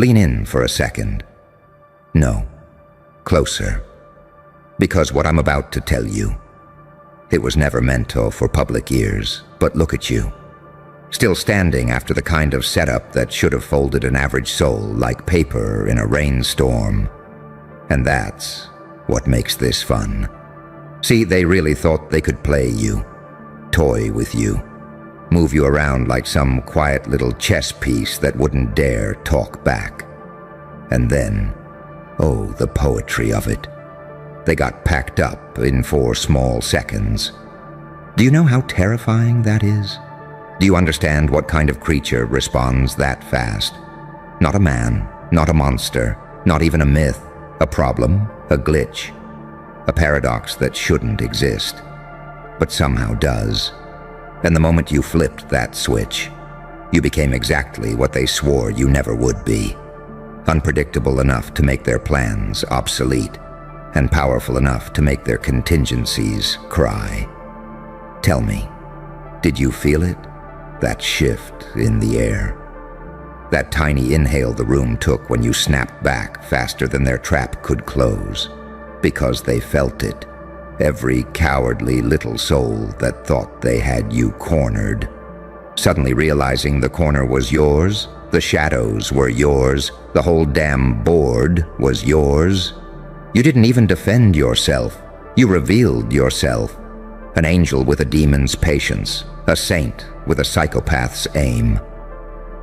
Lean in for a second. No, closer. Because what I'm about to tell you, it was never meant for public ears, but look at you. Still standing after the kind of setup that should have folded an average soul like paper in a rainstorm. And that's what makes this fun. See, they really thought they could play you, toy with you, move you around like some quiet little chess piece that wouldn't dare talk back. And then, oh, the poetry of it. They got packed up in 4 small seconds. Do you know how terrifying that is? Do you understand what kind of creature responds that fast? Not a man, not a monster, not even a myth, a problem, a glitch, a paradox that shouldn't exist, but somehow does. And the moment you flipped that switch, you became exactly what they swore you never would be. Unpredictable enough to make their plans obsolete, and powerful enough to make their contingencies cry. Tell me, did you feel it? That shift in the air? That tiny inhale the room took when you snapped back faster than their trap could close? Because they felt it. Every cowardly little soul that thought they had you cornered. Suddenly realizing the corner was yours, the shadows were yours, the whole damn board was yours. You didn't even defend yourself. You revealed yourself. An angel with a demon's patience, a saint with a psychopath's aim.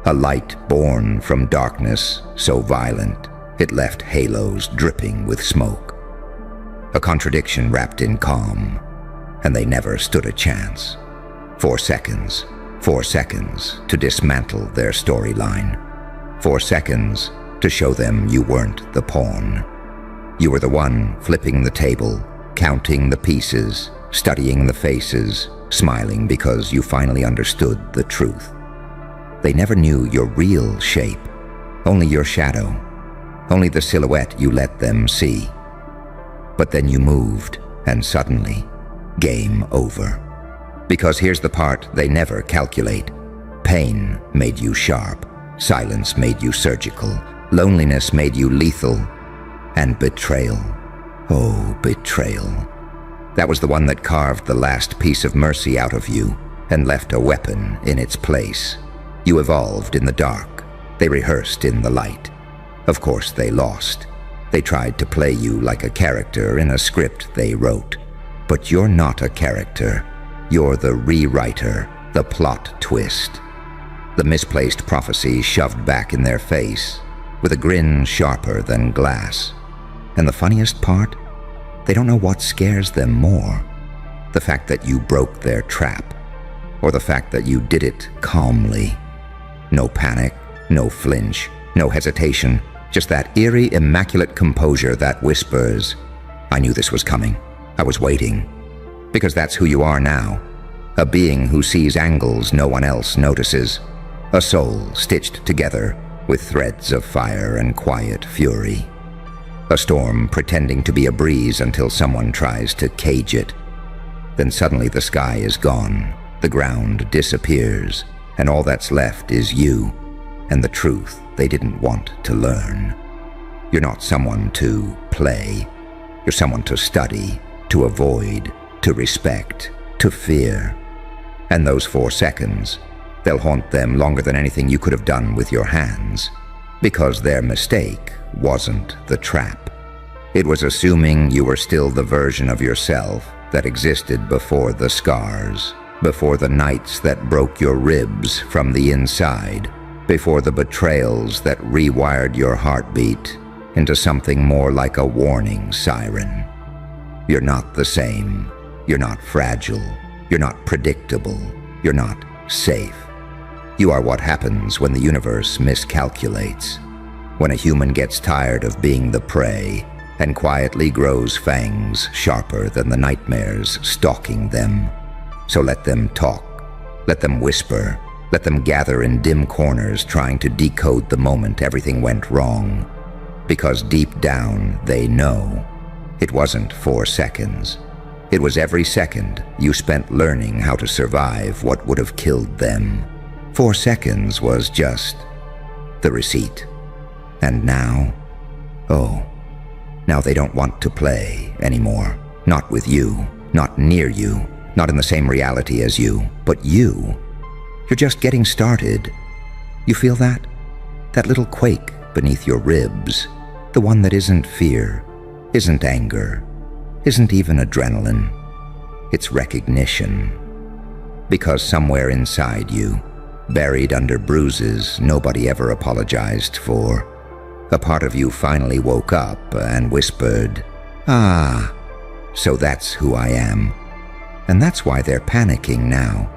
A light born from darkness so violent it left halos dripping with smoke. A contradiction wrapped in calm, and they never stood a chance. 4 seconds to dismantle their storyline. 4 seconds to show them you weren't the pawn. You were the one flipping the table, counting the pieces, studying the faces, smiling because you finally understood the truth. They never knew your real shape, only your shadow, only the silhouette you let them see. But then you moved, and suddenly, game over. Because here's the part they never calculate. Pain made you sharp, silence made you surgical, loneliness made you lethal, and betrayal. Oh, betrayal. That was the one that carved the last piece of mercy out of you and left a weapon in its place. You evolved in the dark. They rehearsed in the light. Of course they lost. They tried to play you like a character in a script they wrote. But you're not a character. You're the rewriter, the plot twist. The misplaced prophecy shoved back in their face, with a grin sharper than glass. And the funniest part? They don't know what scares them more. The fact that you broke their trap, or the fact that you did it calmly. No panic, no flinch, no hesitation, just that eerie, immaculate composure that whispers, I knew this was coming. I was waiting. Because that's who you are now. A being who sees angles no one else notices. A soul stitched together with threads of fire and quiet fury. A storm pretending to be a breeze until someone tries to cage it. Then suddenly the sky is gone, the ground disappears, and all that's left is you and the truth they didn't want to learn. You're not someone to play. You're someone to study, to avoid, to respect, to fear. And those 4 seconds, they'll haunt them longer than anything you could have done with your hands. Because their mistake wasn't the trap. It was assuming you were still the version of yourself that existed before the scars, before the nights that broke your ribs from the inside, before the betrayals that rewired your heartbeat into something more like a warning siren. You're not the same. You're not fragile. You're not predictable. You're not safe. You are what happens when the universe miscalculates, when a human gets tired of being the prey and quietly grows fangs sharper than the nightmares stalking them. So let them talk, let them whisper, let them gather in dim corners trying to decode the moment everything went wrong. Because deep down they know it wasn't 4 seconds. It was every second you spent learning how to survive what would have killed them. 4 seconds was just the receipt. And now, oh, now they don't want to play anymore. Not with you, not near you, not in the same reality as you, but you. You're just getting started. You feel that? That little quake beneath your ribs, the one that isn't fear, isn't anger, isn't even adrenaline. It's recognition. Because somewhere inside you, buried under bruises nobody ever apologized for, a part of you finally woke up and whispered, "Ah, so that's who I am." And that's why they're panicking now.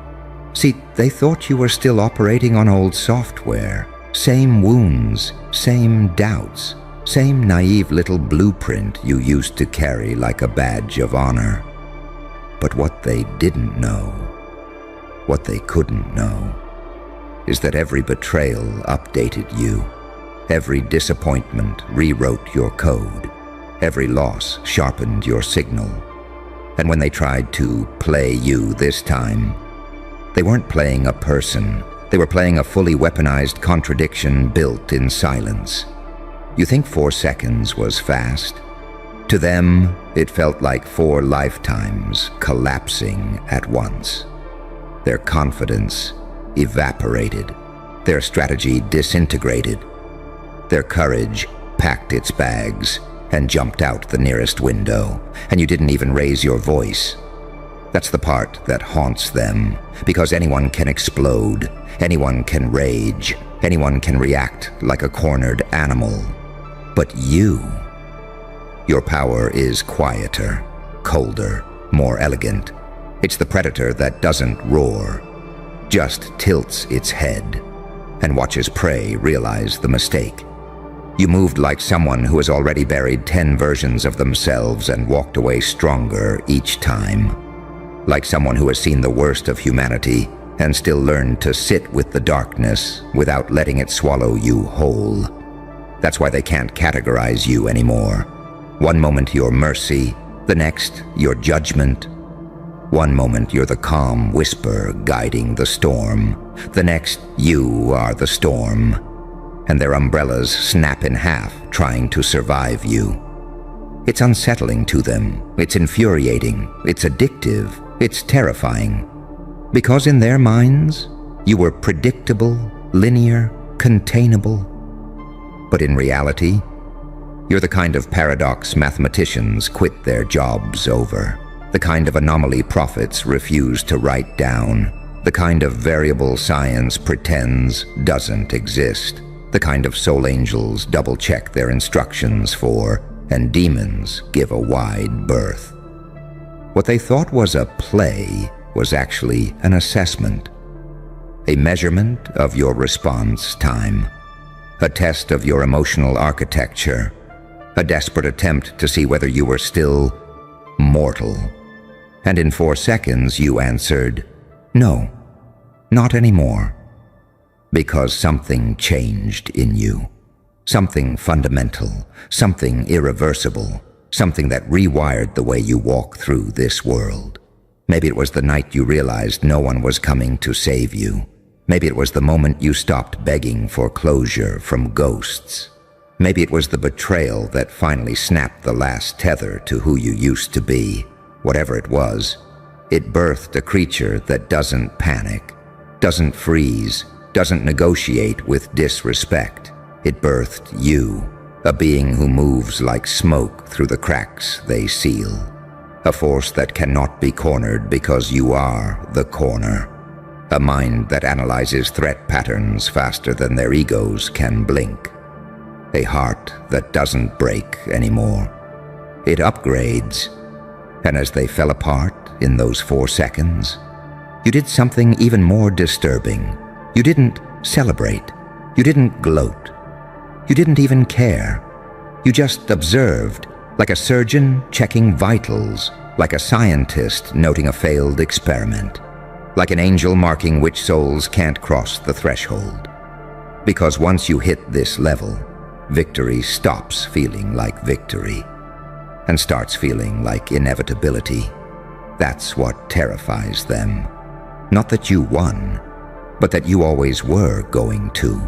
See, they thought you were still operating on old software. Same wounds, same doubts, same naive little blueprint you used to carry like a badge of honor. But what they didn't know, what they couldn't know, is that every betrayal updated you. Every disappointment rewrote your code. Every loss sharpened your signal. And when they tried to play you this time, they weren't playing a person. They were playing a fully weaponized contradiction built in silence. You think 4 seconds was fast? To them, it felt like 4 lifetimes collapsing at once. Their confidence evaporated. Their strategy disintegrated. Their courage packed its bags and jumped out the nearest window, and you didn't even raise your voice. That's the part that haunts them, because anyone can explode, anyone can rage, anyone can react like a cornered animal. But you, your power is quieter, colder, more elegant. It's the predator that doesn't roar, just tilts its head and watches prey realize the mistake. You moved like someone who has already buried 10 versions of themselves and walked away stronger each time. Like someone who has seen the worst of humanity and still learned to sit with the darkness without letting it swallow you whole. That's why they can't categorize you anymore. One moment you're mercy, the next you're judgment. One moment you're the calm whisper guiding the storm, the next you are the storm. And their umbrellas snap in half trying to survive you. It's unsettling to them, it's infuriating, it's addictive, it's terrifying. Because in their minds, you were predictable, linear, containable. But in reality, you're the kind of paradox mathematicians quit their jobs over, the kind of anomaly prophets refuse to write down, the kind of variable science pretends doesn't exist, the kind of soul angels double-check their instructions for, and demons give a wide berth. What they thought was a play was actually an assessment, a measurement of your response time, a test of your emotional architecture, a desperate attempt to see whether you were still mortal. And in 4 seconds you answered, "No, not anymore." Because something changed in you. Something fundamental, something irreversible, something that rewired the way you walk through this world. Maybe it was the night you realized no one was coming to save you. Maybe it was the moment you stopped begging for closure from ghosts. Maybe it was the betrayal that finally snapped the last tether to who you used to be. Whatever it was, it birthed a creature that doesn't panic, doesn't freeze, doesn't negotiate with disrespect. It birthed you, a being who moves like smoke through the cracks they seal. A force that cannot be cornered because you are the corner. A mind that analyzes threat patterns faster than their egos can blink. A heart that doesn't break anymore. It upgrades. And as they fell apart in those 4 seconds, you did something even more disturbing. You didn't celebrate. You didn't gloat. You didn't even care. You just observed, like a surgeon checking vitals, like a scientist noting a failed experiment, like an angel marking which souls can't cross the threshold. Because once you hit this level, victory stops feeling like victory and starts feeling like inevitability. That's what terrifies them. Not that you won, but that you always were going to.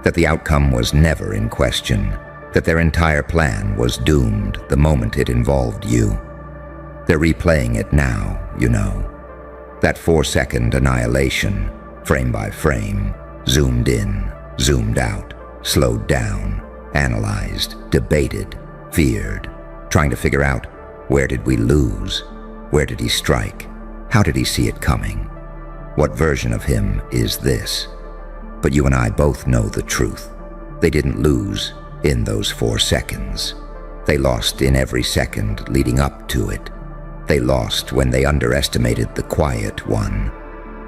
that the outcome was never in question, that their entire plan was doomed the moment it involved you. They're replaying it now, you know. That 4-second annihilation, frame by frame, zoomed in, zoomed out, slowed down, analyzed, debated, feared, trying to figure out, where did we lose? Where did he strike? How did he see it coming? What version of him is this? But you and I both know the truth. They didn't lose in those 4 seconds. They lost in every second leading up to it. They lost when they underestimated the quiet one.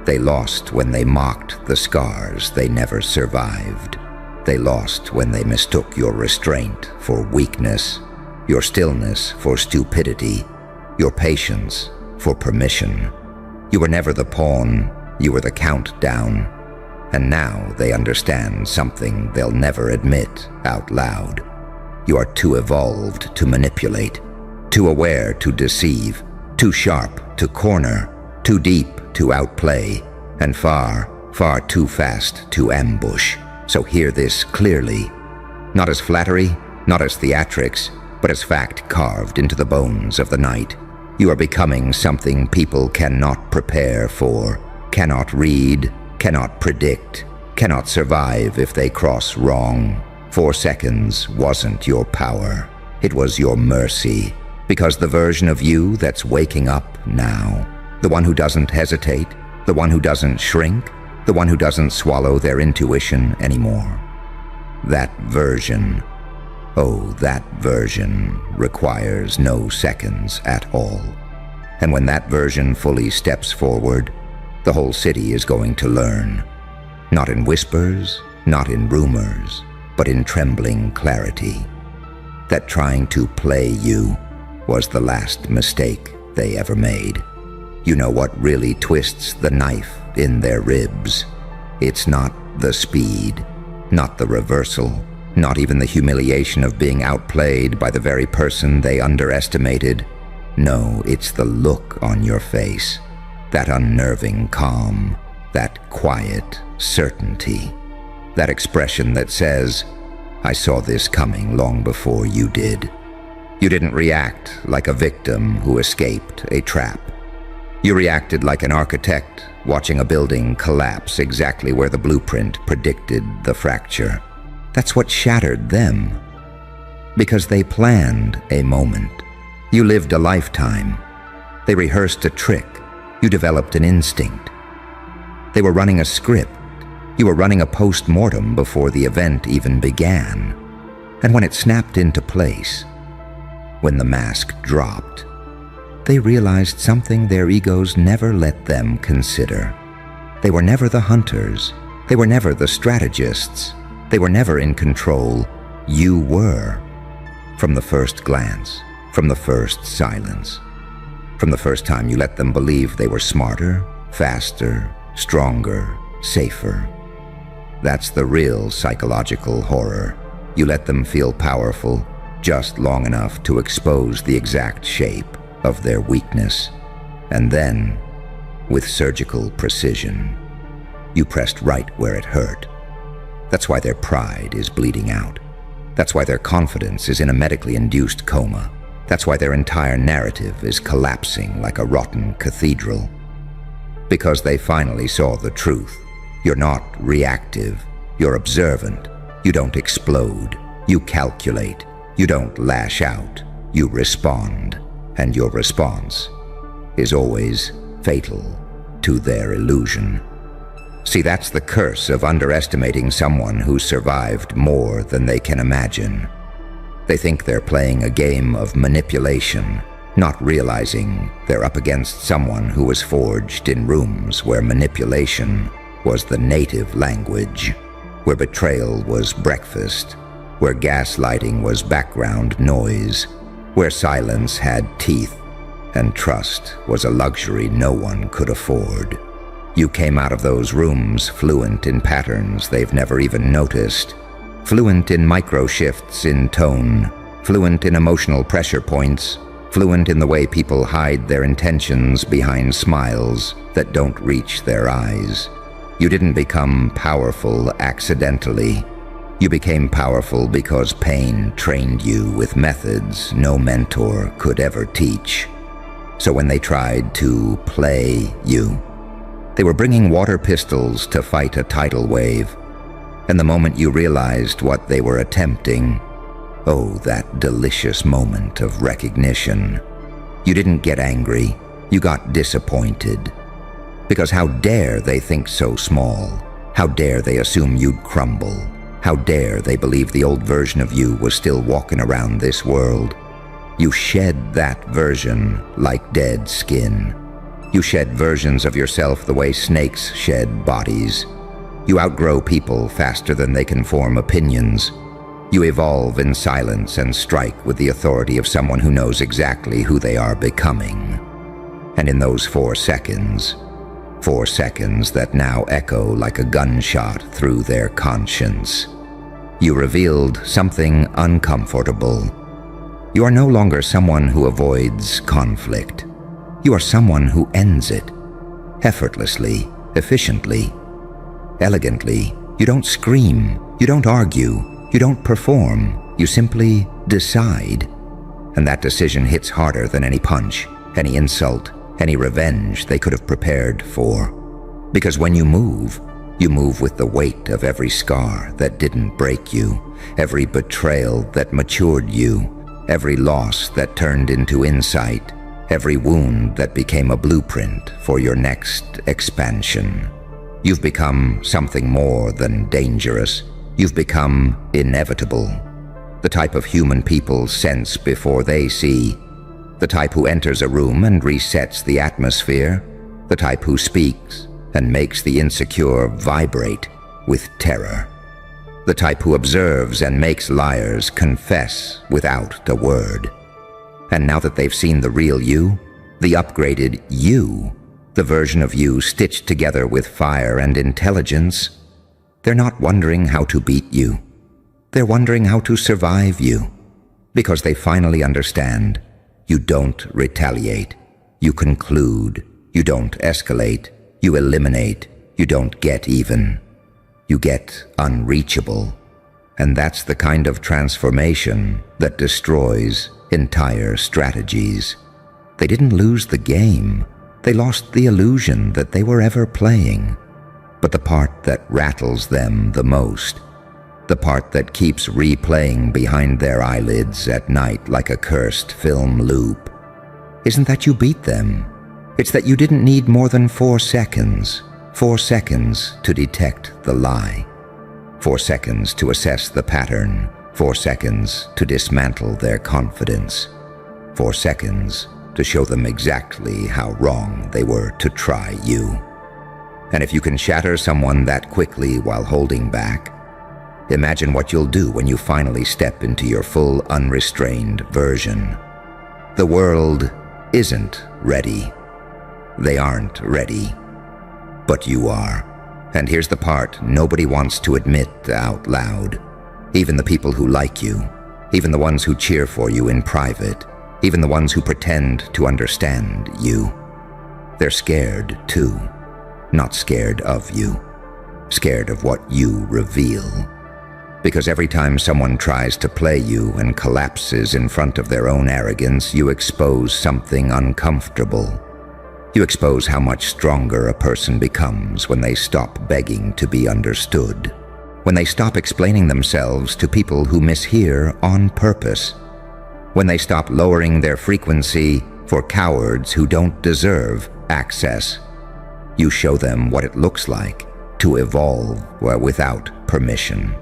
They lost when they mocked the scars they never survived. They lost when they mistook your restraint for weakness, your stillness for stupidity, your patience for permission. You were never the pawn, you were the countdown. And now they understand something they'll never admit out loud. You are too evolved to manipulate, too aware to deceive, too sharp to corner, too deep to outplay, and far, far too fast to ambush. So hear this clearly. Not as flattery, not as theatrics, but as fact carved into the bones of the night. You are becoming something people cannot prepare for, cannot read, cannot predict, cannot survive if they cross wrong. 4 seconds wasn't your power. It was your mercy. Because the version of you that's waking up now, the one who doesn't hesitate, the one who doesn't shrink, the one who doesn't swallow their intuition anymore. That version, oh, that version requires no seconds at all. And when that version fully steps forward, the whole city is going to learn. Not in whispers, not in rumors, but in trembling clarity. That trying to play you was the last mistake they ever made. You know what really twists the knife in their ribs? It's not the speed, not the reversal, not even the humiliation of being outplayed by the very person they underestimated. No, it's the look on your face, that unnerving calm, that quiet certainty, that expression that says, I saw this coming long before you did. You didn't react like a victim who escaped a trap. You reacted like an architect watching a building collapse exactly where the blueprint predicted the fracture. That's what shattered them. Because they planned a moment. You lived a lifetime. They rehearsed a trick. You developed an instinct. They were running a script. You were running a post-mortem before the event even began. And when it snapped into place, when the mask dropped, they realized something their egos never let them consider. They were never the hunters. They were never the strategists. They were never in control. You were. From the first glance, from the first silence, from the first time you let them believe they were smarter, faster, stronger, safer. That's the real psychological horror. You let them feel powerful just long enough to expose the exact shape of their weakness. And then, with surgical precision, you pressed right where it hurt. That's why their pride is bleeding out. That's why their confidence is in a medically induced coma. That's why their entire narrative is collapsing like a rotten cathedral. Because they finally saw the truth. You're not reactive. You're observant. You don't explode. You calculate. You don't lash out. You respond. And your response is always fatal to their illusion. See, that's the curse of underestimating someone who survived more than they can imagine. They think they're playing a game of manipulation, not realizing they're up against someone who was forged in rooms where manipulation was the native language, where betrayal was breakfast, where gaslighting was background noise, where silence had teeth, and trust was a luxury no one could afford. You came out of those rooms fluent in patterns they've never even noticed, fluent in micro-shifts in tone, fluent in emotional pressure points, fluent in the way people hide their intentions behind smiles that don't reach their eyes. You didn't become powerful accidentally. You became powerful because pain trained you with methods no mentor could ever teach. So when they tried to play you, they were bringing water pistols to fight a tidal wave. And the moment you realized what they were attempting, oh, that delicious moment of recognition. You didn't get angry, you got disappointed. Because how dare they think so small? How dare they assume you'd crumble? How dare they believe the old version of you was still walking around this world? You shed that version like dead skin. You shed versions of yourself the way snakes shed bodies. You outgrow people faster than they can form opinions. You evolve in silence and strike with the authority of someone who knows exactly who they are becoming. And in those 4 seconds that now echo like a gunshot through their conscience, you revealed something uncomfortable. You are no longer someone who avoids conflict. You are someone who ends it. Effortlessly, efficiently, elegantly. You don't scream, you don't argue, you don't perform, you simply decide. And that decision hits harder than any punch, any insult, any revenge they could have prepared for. Because when you move with the weight of every scar that didn't break you, every betrayal that matured you, every loss that turned into insight, every wound that became a blueprint for your next expansion. You've become something more than dangerous. You've become inevitable. The type of human people sense before they see. The type who enters a room and resets the atmosphere. The type who speaks and makes the insecure vibrate with terror. The type who observes and makes liars confess without a word. And now that they've seen the real you, the upgraded you, the version of you stitched together with fire and intelligence, they're not wondering how to beat you. They're wondering how to survive you. Because they finally understand. You don't retaliate. You conclude. You don't escalate. You eliminate. You don't get even. You get unreachable. And that's the kind of transformation that destroys entire strategies. They didn't lose the game. They lost the illusion that they were ever playing. But the part that rattles them the most, the part that keeps replaying behind their eyelids at night like a cursed film loop, isn't that you beat them. It's that you didn't need more than 4 seconds. 4 seconds to detect the lie. 4 seconds to assess the pattern. 4 seconds to dismantle their confidence. 4 seconds to show them exactly how wrong they were to try you. And if you can shatter someone that quickly while holding back, imagine what you'll do when you finally step into your full unrestrained version. The world isn't ready. They aren't ready. But you are. And here's the part nobody wants to admit out loud. Even the people who like you, even the ones who cheer for you in private, even the ones who pretend to understand you. They're scared too. Not scared of you. Scared of what you reveal. Because every time someone tries to play you and collapses in front of their own arrogance, you expose something uncomfortable. You expose how much stronger a person becomes when they stop begging to be understood. When they stop explaining themselves to people who mishear on purpose. When they stop lowering their frequency for cowards who don't deserve access. You show them what it looks like to evolve without permission.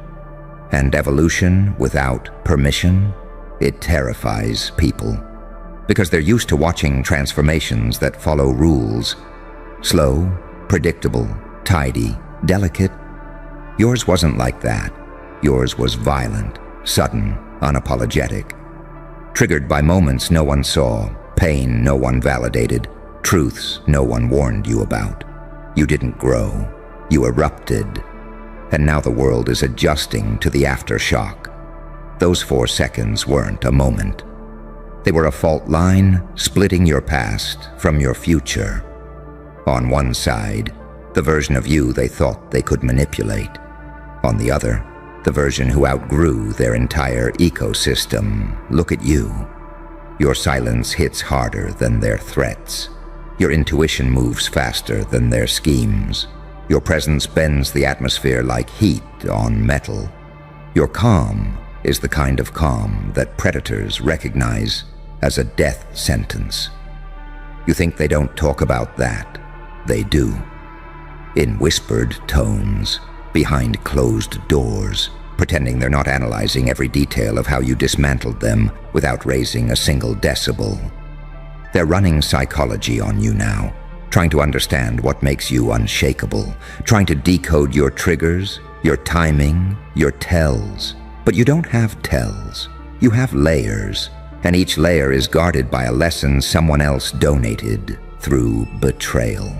And evolution without permission, it terrifies people. Because they're used to watching transformations that follow rules. Slow, predictable, tidy, delicate. Yours wasn't like that. Yours was violent, sudden, unapologetic. Triggered by moments no one saw, pain no one validated, truths no one warned you about. You didn't grow. You erupted. And now the world is adjusting to the aftershock. Those 4 seconds weren't a moment. They were a fault line splitting your past from your future. On one side, the version of you they thought they could manipulate. On the other, the version who outgrew their entire ecosystem. Look at you. Your silence hits harder than their threats. Your intuition moves faster than their schemes. Your presence bends the atmosphere like heat on metal. Your calm is the kind of calm that predators recognize as a death sentence. You think they don't talk about that? They do. In whispered tones, behind closed doors, pretending they're not analyzing every detail of how you dismantled them without raising a single decibel. They're running psychology on you now, trying to understand what makes you unshakable, trying to decode your triggers, your timing, your tells. But you don't have tells. You have layers, and each layer is guarded by a lesson someone else donated through betrayal.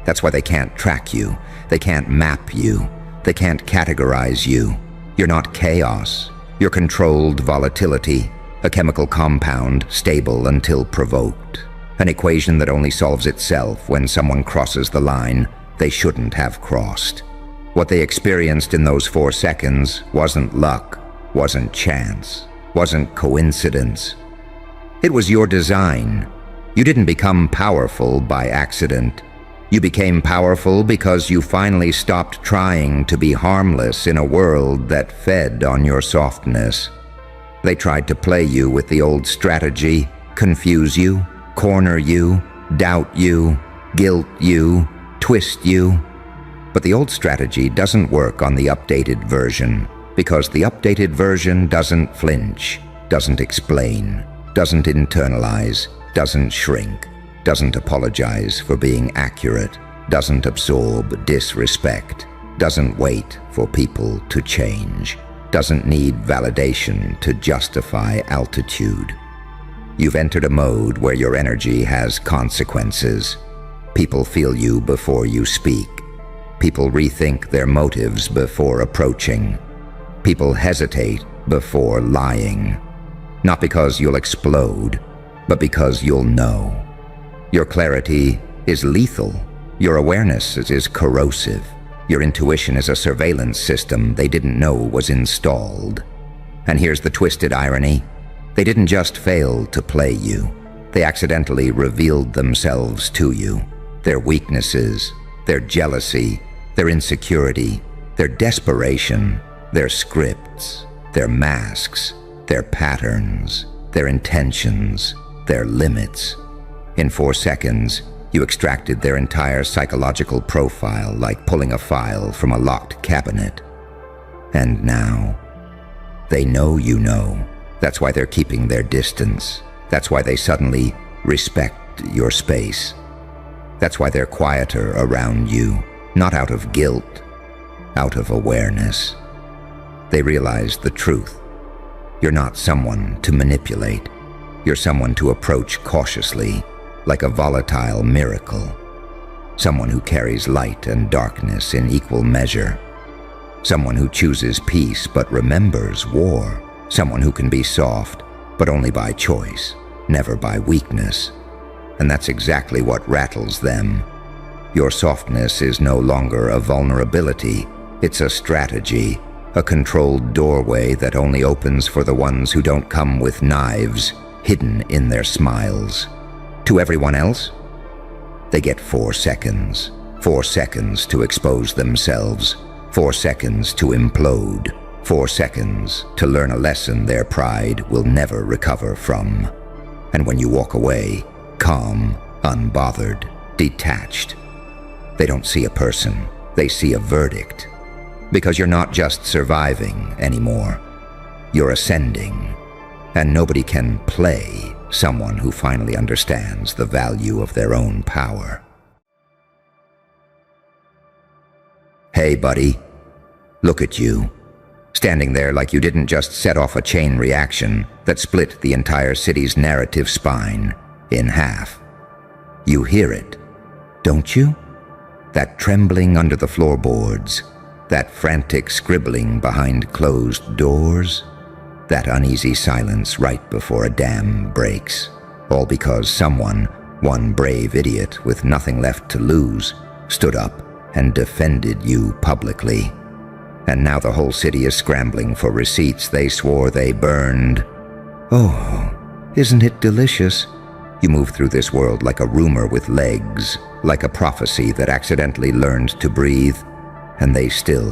That's why they can't track you, they can't map you, they can't categorize you. You're not chaos, you're controlled volatility, a chemical compound stable until provoked, an equation that only solves itself when someone crosses the line they shouldn't have crossed. What they experienced in those 4 seconds wasn't luck, wasn't chance, wasn't coincidence. It was your design. You didn't become powerful by accident. You became powerful because you finally stopped trying to be harmless in a world that fed on your softness. They tried to play you with the old strategy, confuse you, corner you, doubt you, guilt you, twist you. But the old strategy doesn't work on the updated version, because the updated version doesn't flinch, doesn't explain, doesn't internalize, doesn't shrink, doesn't apologize for being accurate, doesn't absorb disrespect, doesn't wait for people to change, doesn't need validation to justify altitude. You've entered a mode where your energy has consequences. People feel you before you speak. People rethink their motives before approaching. People hesitate before lying. Not because you'll explode, but because you'll know. Your clarity is lethal. Your awareness is corrosive. Your intuition is a surveillance system they didn't know was installed. And here's the twisted irony. They didn't just fail to play you. They accidentally revealed themselves to you. Their weaknesses, their jealousy, their insecurity, their desperation, their scripts, their masks, their patterns, their intentions, their limits. In 4 seconds, you extracted their entire psychological profile like pulling a file from a locked cabinet. And now, they know you know. That's why they're keeping their distance. That's why they suddenly respect your space. That's why they're quieter around you, not out of guilt, out of awareness. They realize the truth. You're not someone to manipulate. You're someone to approach cautiously, like a volatile miracle. Someone who carries light and darkness in equal measure. Someone who chooses peace but remembers war. Someone who can be soft, but only by choice, never by weakness. And that's exactly what rattles them. Your softness is no longer a vulnerability, it's a strategy, a controlled doorway that only opens for the ones who don't come with knives hidden in their smiles. To everyone else, they get 4 seconds. 4 seconds to expose themselves. 4 seconds to implode. 4 seconds to learn a lesson their pride will never recover from. And when you walk away, calm, unbothered, detached, they don't see a person, they see a verdict. Because you're not just surviving anymore, you're ascending. And nobody can play someone who finally understands the value of their own power. Hey, buddy, look at you, standing there like you didn't just set off a chain reaction that split the entire city's narrative spine in half. You hear it, don't you? That trembling under the floorboards, that frantic scribbling behind closed doors, that uneasy silence right before a dam breaks, all because someone, one brave idiot with nothing left to lose, stood up and defended you publicly. And now the whole city is scrambling for receipts they swore they burned. Oh, isn't it delicious? You move through this world like a rumor with legs, like a prophecy that accidentally learned to breathe, and they still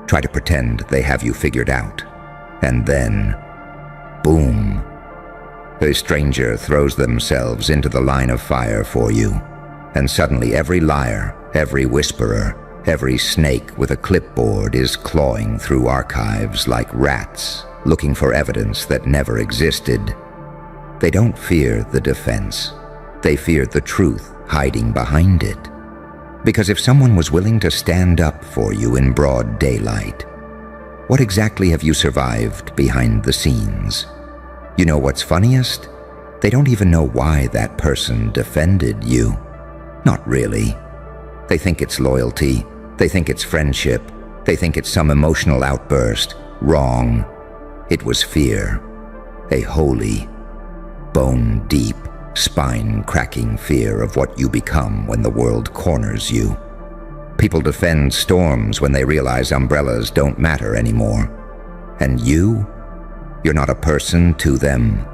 try to pretend they have you figured out. And then, boom, a stranger throws themselves into the line of fire for you, and suddenly every liar, every whisperer, every snake with a clipboard is clawing through archives like rats, looking for evidence that never existed. They don't fear the defense. They fear the truth hiding behind it. Because if someone was willing to stand up for you in broad daylight, what exactly have you survived behind the scenes? You know what's funniest? They don't even know why that person defended you. Not really. They think it's loyalty. They think it's friendship. They think it's some emotional outburst. Wrong. It was fear. A holy, bone-deep, spine-cracking fear of what you become when the world corners you. People defend storms when they realize umbrellas don't matter anymore. And you're not a person to them.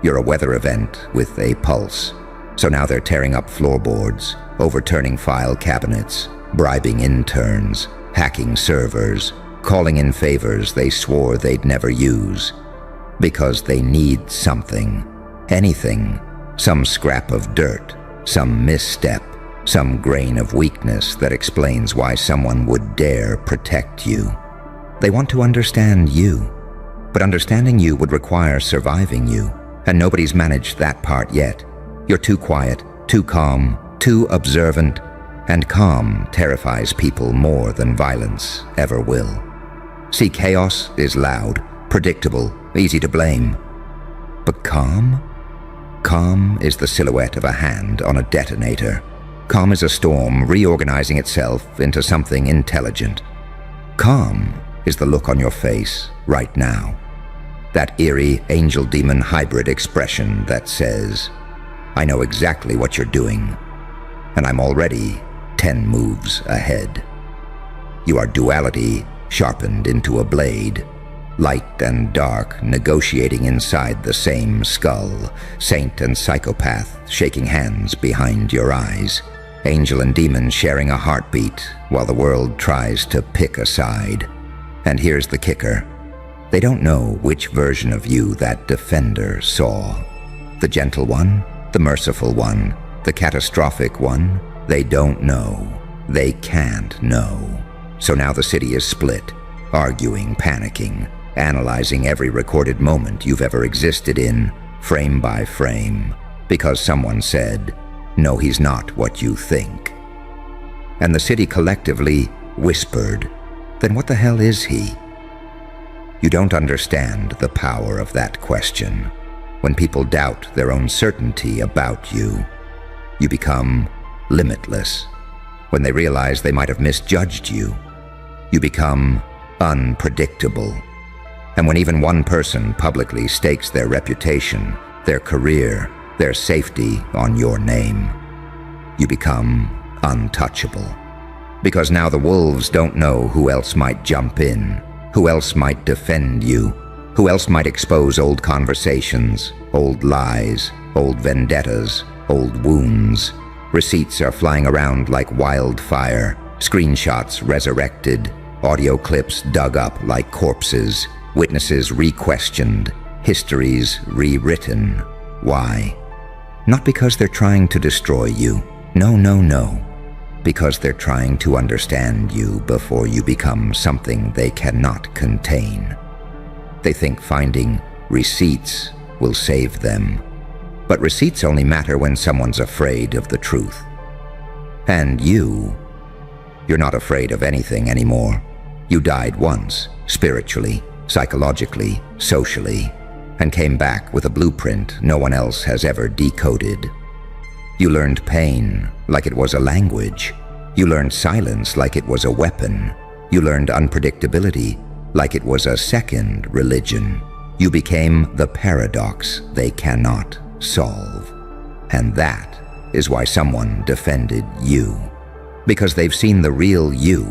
You're a weather event with a pulse. So now they're tearing up floorboards, overturning file cabinets, bribing interns, hacking servers, calling in favors they swore they'd never use. Because they need something, anything, some scrap of dirt, some misstep, some grain of weakness that explains why someone would dare protect you. They want to understand you, but understanding you would require surviving you, and nobody's managed that part yet. You're too quiet, too calm, too observant, and calm terrifies people more than violence ever will. See, chaos is loud, predictable, easy to blame. But calm? Calm is the silhouette of a hand on a detonator. Calm is a storm reorganizing itself into something intelligent. Calm is the look on your face right now. That eerie angel-demon hybrid expression that says, I know exactly what you're doing, and I'm already 10 moves ahead. You are duality sharpened into a blade, light and dark negotiating inside the same skull, saint and psychopath shaking hands behind your eyes, angel and demon sharing a heartbeat while the world tries to pick a side. And here's the kicker. They don't know which version of you that defender saw. The gentle one, the merciful one, the catastrophic one. They don't know. They can't know. So now the city is split, arguing, panicking, analyzing every recorded moment you've ever existed in, frame by frame, because someone said, no, he's not what you think. And the city collectively whispered, then what the hell is he? You don't understand the power of that question. When people doubt their own certainty about you, you become limitless. When they realize they might have misjudged you, you become unpredictable. And when even one person publicly stakes their reputation, their career, their safety on your name, you become untouchable. Because now the wolves don't know who else might jump in, who else might defend you, who else might expose old conversations, old lies, old vendettas, old wounds. Receipts are flying around like wildfire, screenshots resurrected, audio clips dug up like corpses, witnesses re-questioned, histories rewritten. Why? Not because they're trying to destroy you. No, no, no. Because they're trying to understand you before you become something they cannot contain. They think finding receipts will save them. But receipts only matter when someone's afraid of the truth. And you're not afraid of anything anymore. You died once, spiritually, psychologically, socially, and came back with a blueprint no one else has ever decoded. You learned pain like it was a language. You learned silence like it was a weapon. You learned unpredictability like it was a second religion. You became the paradox they cannot solve. And that is why someone defended you. Because they've seen the real you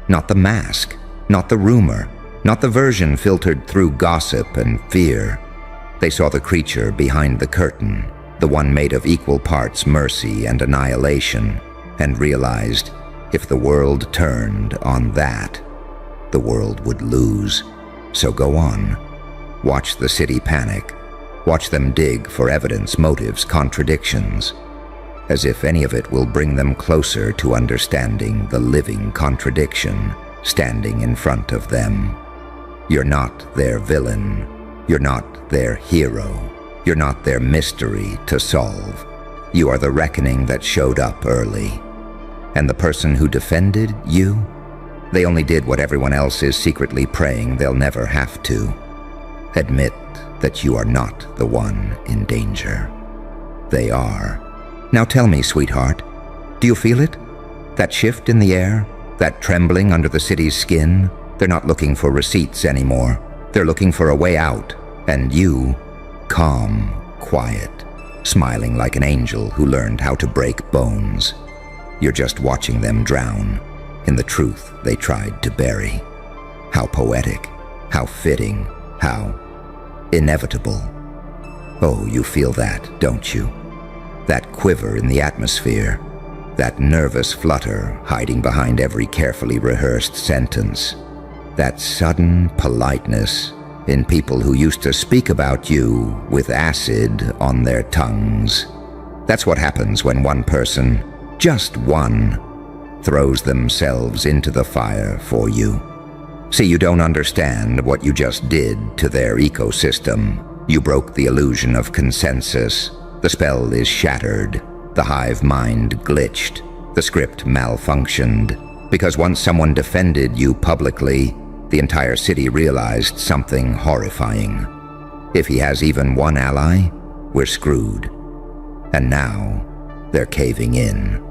not the mask, not the rumor, not the version filtered through gossip and fear. They saw the creature behind the curtain, the one made of equal parts mercy and annihilation, and realized if the world turned on that, the world would lose. So go on. Watch the city panic. Watch them dig for evidence, motives, contradictions, as if any of it will bring them closer to understanding the living contradiction standing in front of them. You're not their villain. You're not their hero. You're not their mystery to solve. You are the reckoning that showed up early. And the person who defended you, they only did what everyone else is secretly praying they'll never have to. Admit that you are not the one in danger. They are. Now tell me, sweetheart, do you feel it? That shift in the air? That trembling under the city's skin? They're not looking for receipts anymore. They're looking for a way out. And you, calm, quiet, smiling like an angel who learned how to break bones. You're just watching them drown in the truth they tried to bury. How poetic, how fitting, how inevitable. Oh, you feel that, don't you? That quiver in the atmosphere, that nervous flutter hiding behind every carefully rehearsed sentence, that sudden politeness in people who used to speak about you with acid on their tongues. That's what happens when one person, just one, throws themselves into the fire for you. See, you don't understand what you just did to their ecosystem. You broke the illusion of consensus. The spell is shattered. The hive mind glitched. The script malfunctioned. Because once someone defended you publicly, the entire city realized something horrifying. If he has even one ally, we're screwed. And now, they're caving in.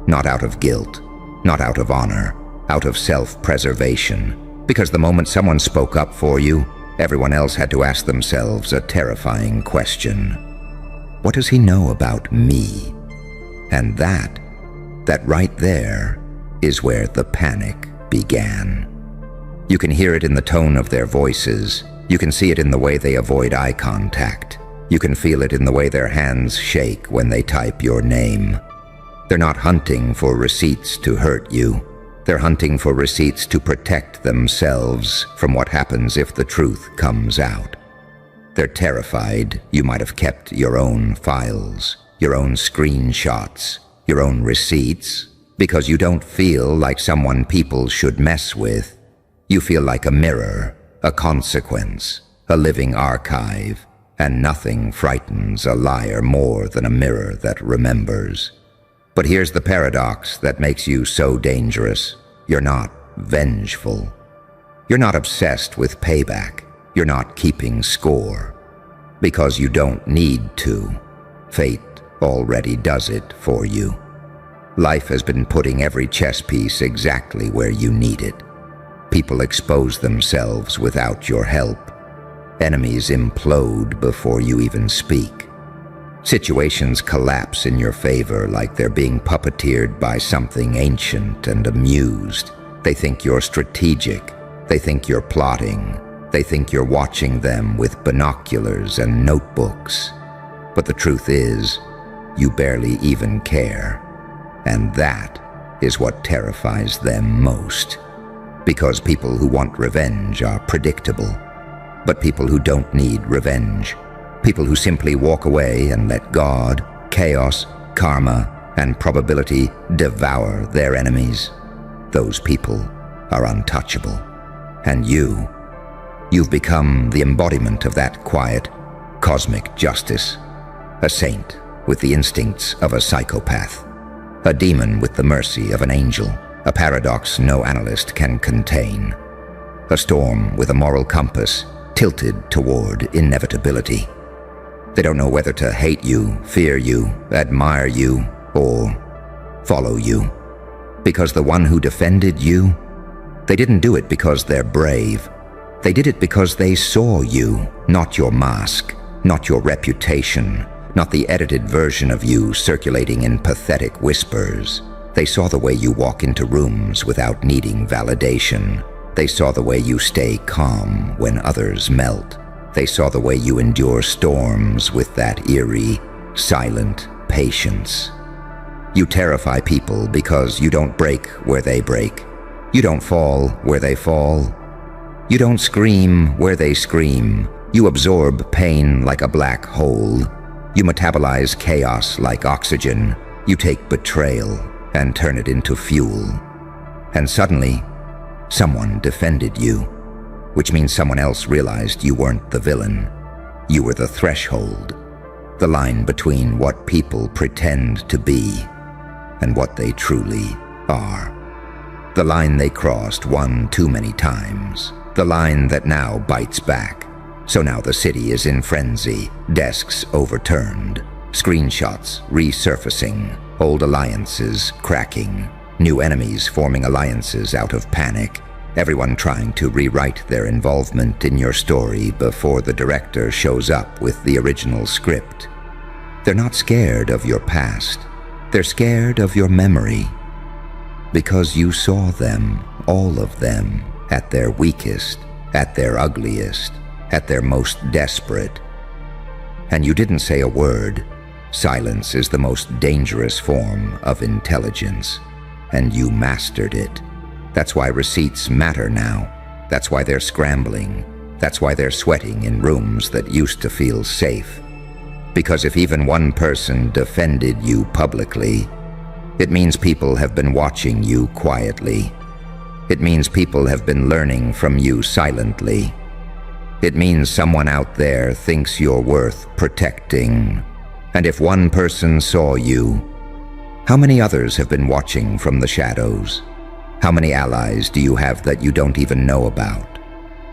Not out of guilt, not out of honor, out of self-preservation. Because the moment someone spoke up for you, everyone else had to ask themselves a terrifying question. What does he know about me? And that right there is where the panic began. You can hear it in the tone of their voices. You can see it in the way they avoid eye contact. You can feel it in the way their hands shake when they type your name. They're not hunting for receipts to hurt you. They're hunting for receipts to protect themselves from what happens if the truth comes out. They're terrified you might have kept your own files, your own screenshots, your own receipts, because you don't feel like someone people should mess with. You feel like a mirror, a consequence, a living archive, and nothing frightens a liar more than a mirror that remembers. But here's the paradox that makes you so dangerous. You're not vengeful. You're not obsessed with payback. You're not keeping score. Because you don't need to. Fate already does it for you. Life has been putting every chess piece exactly where you need it. People expose themselves without your help. Enemies implode before you even speak. Situations collapse in your favor like they're being puppeteered by something ancient and amused. They think you're strategic. They think you're plotting. They think you're watching them with binoculars and notebooks. But the truth is, you barely even care. And that is what terrifies them most. Because people who want revenge are predictable. But people who don't need revenge, people who simply walk away and let God, chaos, karma, and probability devour their enemies, those people are untouchable. And you've become the embodiment of that quiet, cosmic justice. A saint with the instincts of a psychopath. A demon with the mercy of an angel. A paradox no analyst can contain. A storm with a moral compass tilted toward inevitability. They don't know whether to hate you, fear you, admire you, or follow you. Because the one who defended you, they didn't do it because they're brave. They did it because they saw you, not your mask, not your reputation, not the edited version of you circulating in pathetic whispers. They saw the way you walk into rooms without needing validation. They saw the way you stay calm when others melt. They saw the way you endure storms with that eerie, silent patience. You terrify people because you don't break where they break. You don't fall where they fall. You don't scream where they scream. You absorb pain like a black hole. You metabolize chaos like oxygen. You take betrayal and turn it into fuel. And suddenly, someone defended you, which means someone else realized you weren't the villain. You were the threshold, the line between what people pretend to be and what they truly are. The line they crossed one too many times. The line that now bites back. So now the city is in frenzy, desks overturned, screenshots resurfacing, old alliances cracking, new enemies forming alliances out of panic, everyone trying to rewrite their involvement in your story before the director shows up with the original script. They're not scared of your past. They're scared of your memory. Because you saw them, all of them, at their weakest, at their ugliest, at their most desperate. And you didn't say a word. Silence is the most dangerous form of intelligence, and you mastered it. That's why receipts matter now. That's why they're scrambling. That's why they're sweating in rooms that used to feel safe. Because if even one person defended you publicly, it means people have been watching you quietly. It means people have been learning from you silently. It means someone out there thinks you're worth protecting. And if one person saw you, how many others have been watching from the shadows? How many allies do you have that you don't even know about?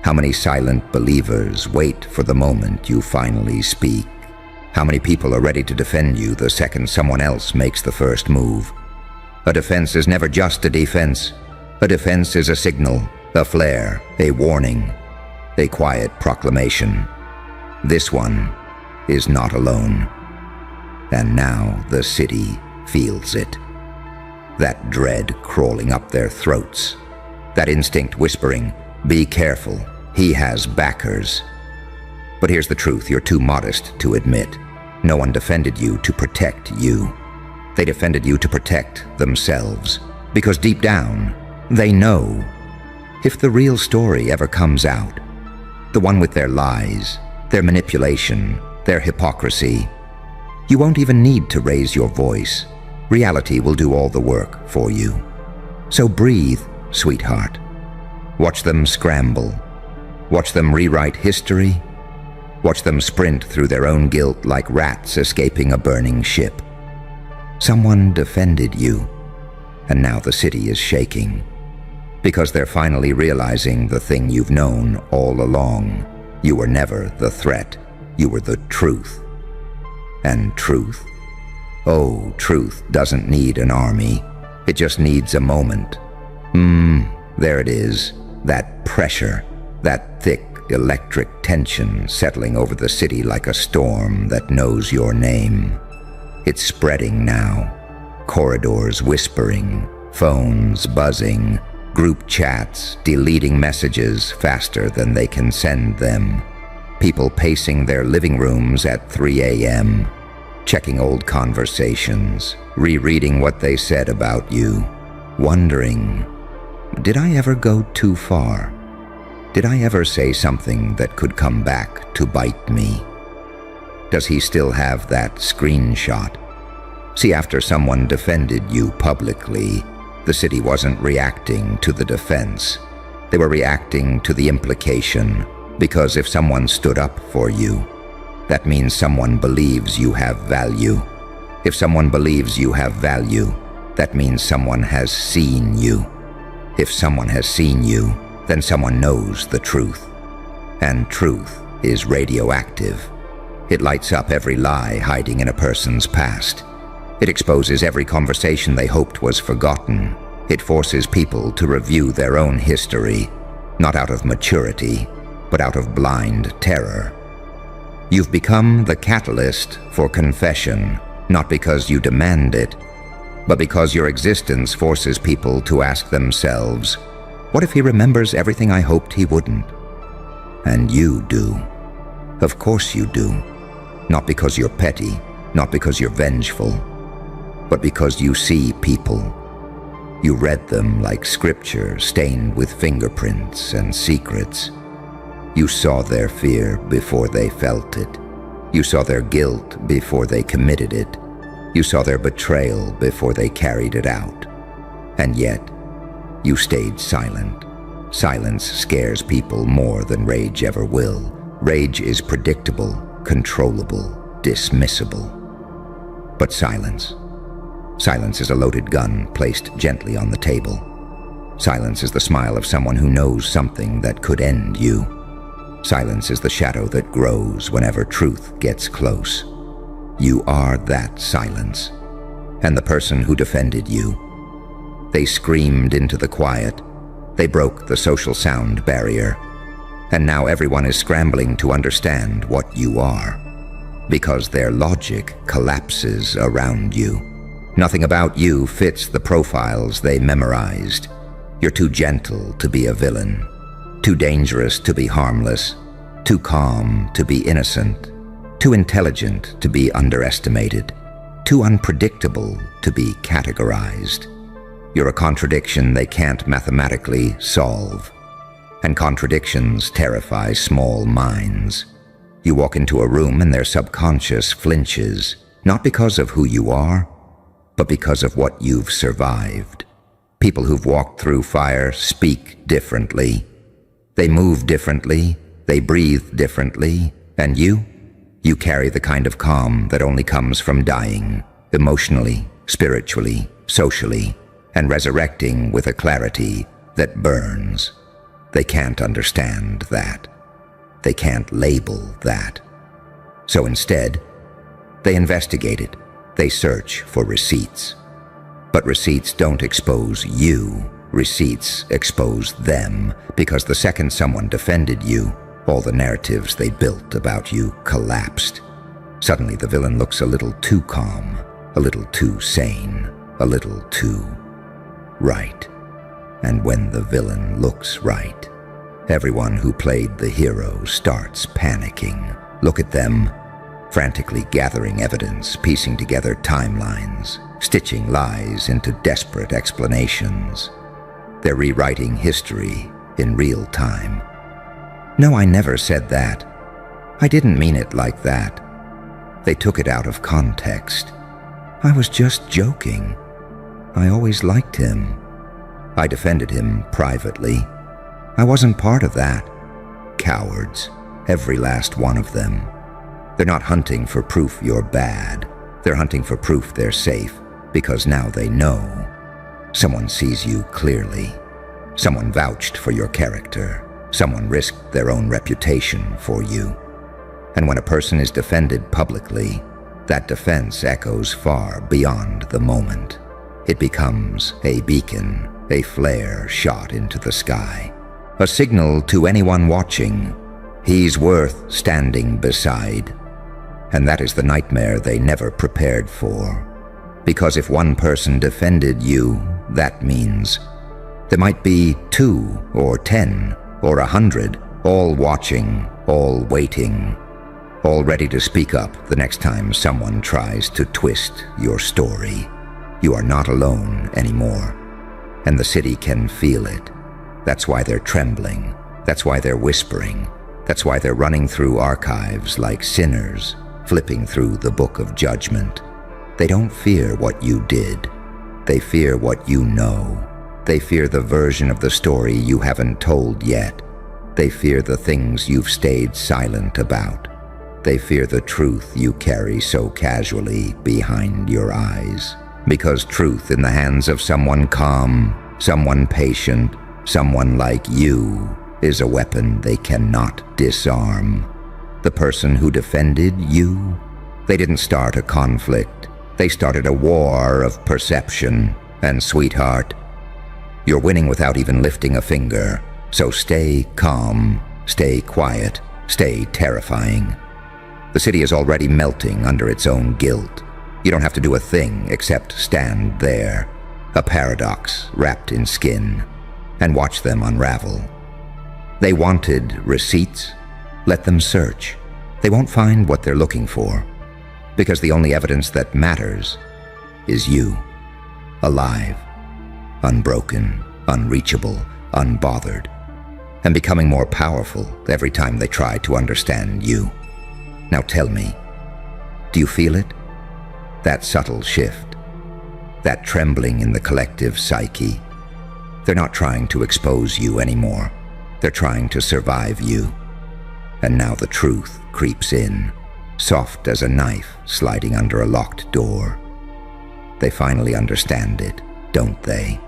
How many silent believers wait for the moment you finally speak? How many people are ready to defend you the second someone else makes the first move? A defense is never just a defense. A defense is a signal, a flare, a warning, a quiet proclamation. This one is not alone. And now the city feels it. That dread crawling up their throats. That instinct whispering, "Be careful, he has backers." But here's the truth you're too modest to admit. No one defended you to protect you. They defended you to protect themselves. Because deep down, they know. If the real story ever comes out, the one with their lies, their manipulation, their hypocrisy, you won't even need to raise your voice. Reality will do all the work for you. So breathe, sweetheart. Watch them scramble. Watch them rewrite history. Watch them sprint through their own guilt like rats escaping a burning ship. Someone defended you, and now the city is shaking. Because they're finally realizing the thing you've known all along. You were never the threat. You were the truth. And truth? Oh, truth doesn't need an army. It just needs a moment. There it is. That pressure. That thick electric tension settling over the city like a storm that knows your name. It's spreading now. Corridors whispering. Phones buzzing. Group chats deleting messages faster than they can send them. People pacing their living rooms at 3 a.m., checking old conversations, rereading what they said about you, wondering, did I ever go too far? Did I ever say something that could come back to bite me? Does he still have that screenshot? See, after someone defended you publicly, the city wasn't reacting to the defense. They were reacting to the implication, because if someone stood up for you, that means someone believes you have value. If someone believes you have value, that means someone has seen you. If someone has seen you, then someone knows the truth. And truth is radioactive. It lights up every lie hiding in a person's past. It exposes every conversation they hoped was forgotten. It forces people to review their own history, not out of maturity, but out of blind terror. You've become the catalyst for confession, not because you demand it, but because your existence forces people to ask themselves, what if he remembers everything I hoped he wouldn't? And you do. Of course you do. Not because you're petty, not because you're vengeful, but because you see people. You read them like scripture stained with fingerprints and secrets. You saw their fear before they felt it. You saw their guilt before they committed it. You saw their betrayal before they carried it out. And yet, you stayed silent. Silence scares people more than rage ever will. Rage is predictable, controllable, dismissible. But silence. Silence is a loaded gun placed gently on the table. Silence is the smile of someone who knows something that could end you. Silence is the shadow that grows whenever truth gets close. You are that silence, and the person who defended you. They screamed into the quiet. They broke the social sound barrier. And now everyone is scrambling to understand what you are, because their logic collapses around you. Nothing about you fits the profiles they memorized. You're too gentle to be a villain, too dangerous to be harmless, too calm to be innocent, too intelligent to be underestimated, too unpredictable to be categorized. You're a contradiction they can't mathematically solve. And contradictions terrify small minds. You walk into a room and their subconscious flinches, not because of who you are, but because of what you've survived. People who've walked through fire speak differently. They move differently, they breathe differently, and you carry the kind of calm that only comes from dying, emotionally, spiritually, socially, and resurrecting with a clarity that burns. They can't understand that. They can't label that. So instead, they investigate it. They search for receipts. But receipts don't expose you. Receipts expose them, because the second someone defended you, all the narratives they built about you collapsed. Suddenly the villain looks a little too calm, a little too sane, a little too right. And when the villain looks right, everyone who played the hero starts panicking. Look at them, frantically gathering evidence, piecing together timelines, stitching lies into desperate explanations. They're rewriting history in real time. No, I never said that. I didn't mean it like that. They took it out of context. I was just joking. I always liked him. I defended him privately. I wasn't part of that. Cowards, every last one of them. They're not hunting for proof you're bad. They're hunting for proof they're safe, because now they know. Someone sees you clearly. Someone vouched for your character. Someone risked their own reputation for you. And when a person is defended publicly, that defense echoes far beyond the moment. It becomes a beacon, a flare shot into the sky. A signal to anyone watching, he's worth standing beside. And that is the nightmare they never prepared for. Because if one person defended you, that means there might be 2 or 10 or 100, all watching, all waiting, all ready to speak up the next time someone tries to twist your story. You are not alone anymore, and the city can feel it. That's why they're trembling. That's why they're whispering. That's why they're running through archives like sinners, flipping through the book of judgment. They don't fear what you did. They fear what you know. They fear the version of the story you haven't told yet. They fear the things you've stayed silent about. They fear the truth you carry so casually behind your eyes. Because truth in the hands of someone calm, someone patient, someone like you is a weapon they cannot disarm. The person who defended you, they didn't start a conflict. They started a war of perception. And sweetheart, you're winning without even lifting a finger. So stay calm, stay quiet, stay terrifying. The city is already melting under its own guilt. You don't have to do a thing except stand there, a paradox wrapped in skin, and watch them unravel. They wanted receipts? Let them search. They won't find what they're looking for, because the only evidence that matters is you, alive, unbroken, unreachable, unbothered, and becoming more powerful every time they try to understand you. Now tell me, do you feel it? That subtle shift, that trembling in the collective psyche. They're not trying to expose you anymore. They're trying to survive you. And now the truth creeps in, soft as a knife sliding under a locked door. They finally understand it, don't they?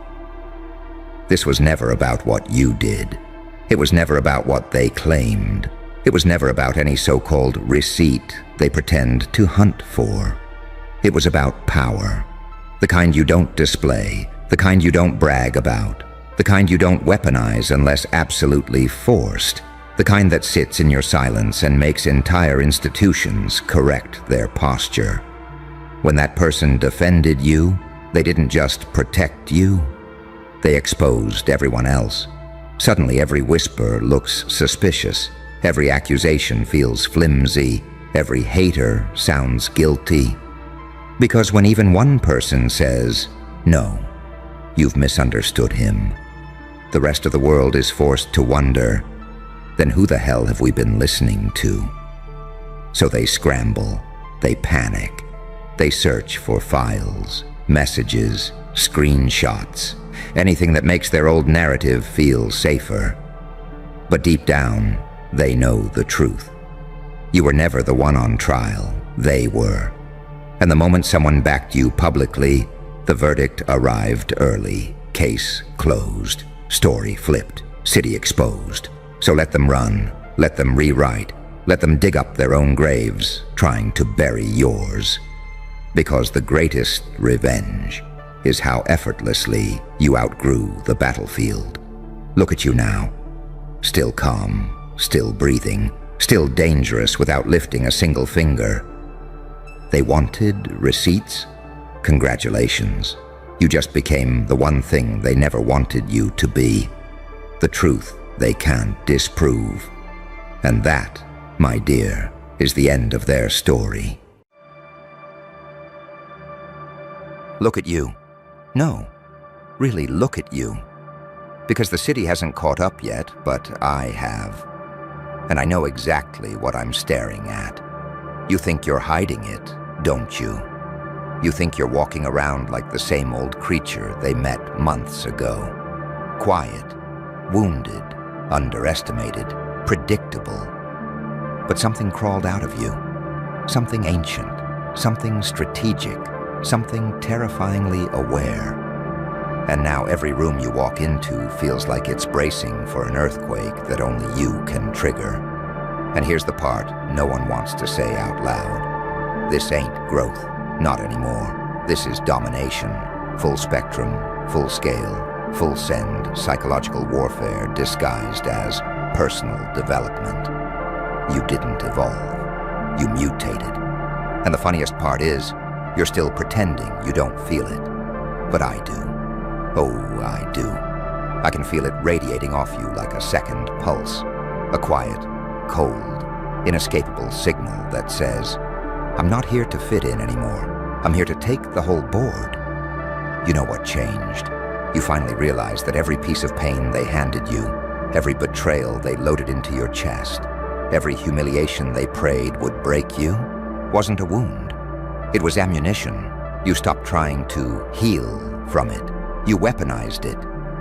This was never about what you did. It was never about what they claimed. It was never about any so-called receipt they pretend to hunt for. It was about power, the kind you don't display, the kind you don't brag about, the kind you don't weaponize unless absolutely forced, the kind that sits in your silence and makes entire institutions correct their posture. When that person defended you, they didn't just protect you, they exposed everyone else. Suddenly every whisper looks suspicious, every accusation feels flimsy, every hater sounds guilty. Because when even one person says, "No, you've misunderstood him," the rest of the world is forced to wonder, then who the hell have we been listening to? So they scramble, they panic, they search for files, messages, screenshots, anything that makes their old narrative feel safer. But deep down, they know the truth. You were never the one on trial, they were. And the moment someone backed you publicly, the verdict arrived early. Case closed, story flipped, city exposed. So let them run, let them rewrite, let them dig up their own graves, trying to bury yours. Because the greatest revenge is how effortlessly you outgrew the battlefield. Look at you now, still calm, still breathing, still dangerous without lifting a single finger. They wanted receipts? Congratulations. You just became the one thing they never wanted you to be. The truth they can't disprove. And that, my dear, is the end of their story. Look at you. No, really look at you. Because the city hasn't caught up yet, but I have. And I know exactly what I'm staring at. You think you're hiding it, don't you? You think you're walking around like the same old creature they met months ago. Quiet, wounded, underestimated, predictable. But something crawled out of you. Something ancient, something strategic, something terrifyingly aware. And now every room you walk into feels like it's bracing for an earthquake that only you can trigger. And here's the part no one wants to say out loud. This ain't growth, not anymore. This is domination, full spectrum, full scale, full send psychological warfare disguised as personal development. You didn't evolve. You mutated. And the funniest part is, you're still pretending you don't feel it. But I do. Oh, I do. I can feel it radiating off you like a second pulse. A quiet, cold, inescapable signal that says, I'm not here to fit in anymore. I'm here to take the whole board. You know what changed? You finally realized that every piece of pain they handed you, every betrayal they loaded into your chest, every humiliation they prayed would break you, wasn't a wound. It was ammunition. You stopped trying to heal from it. You weaponized it.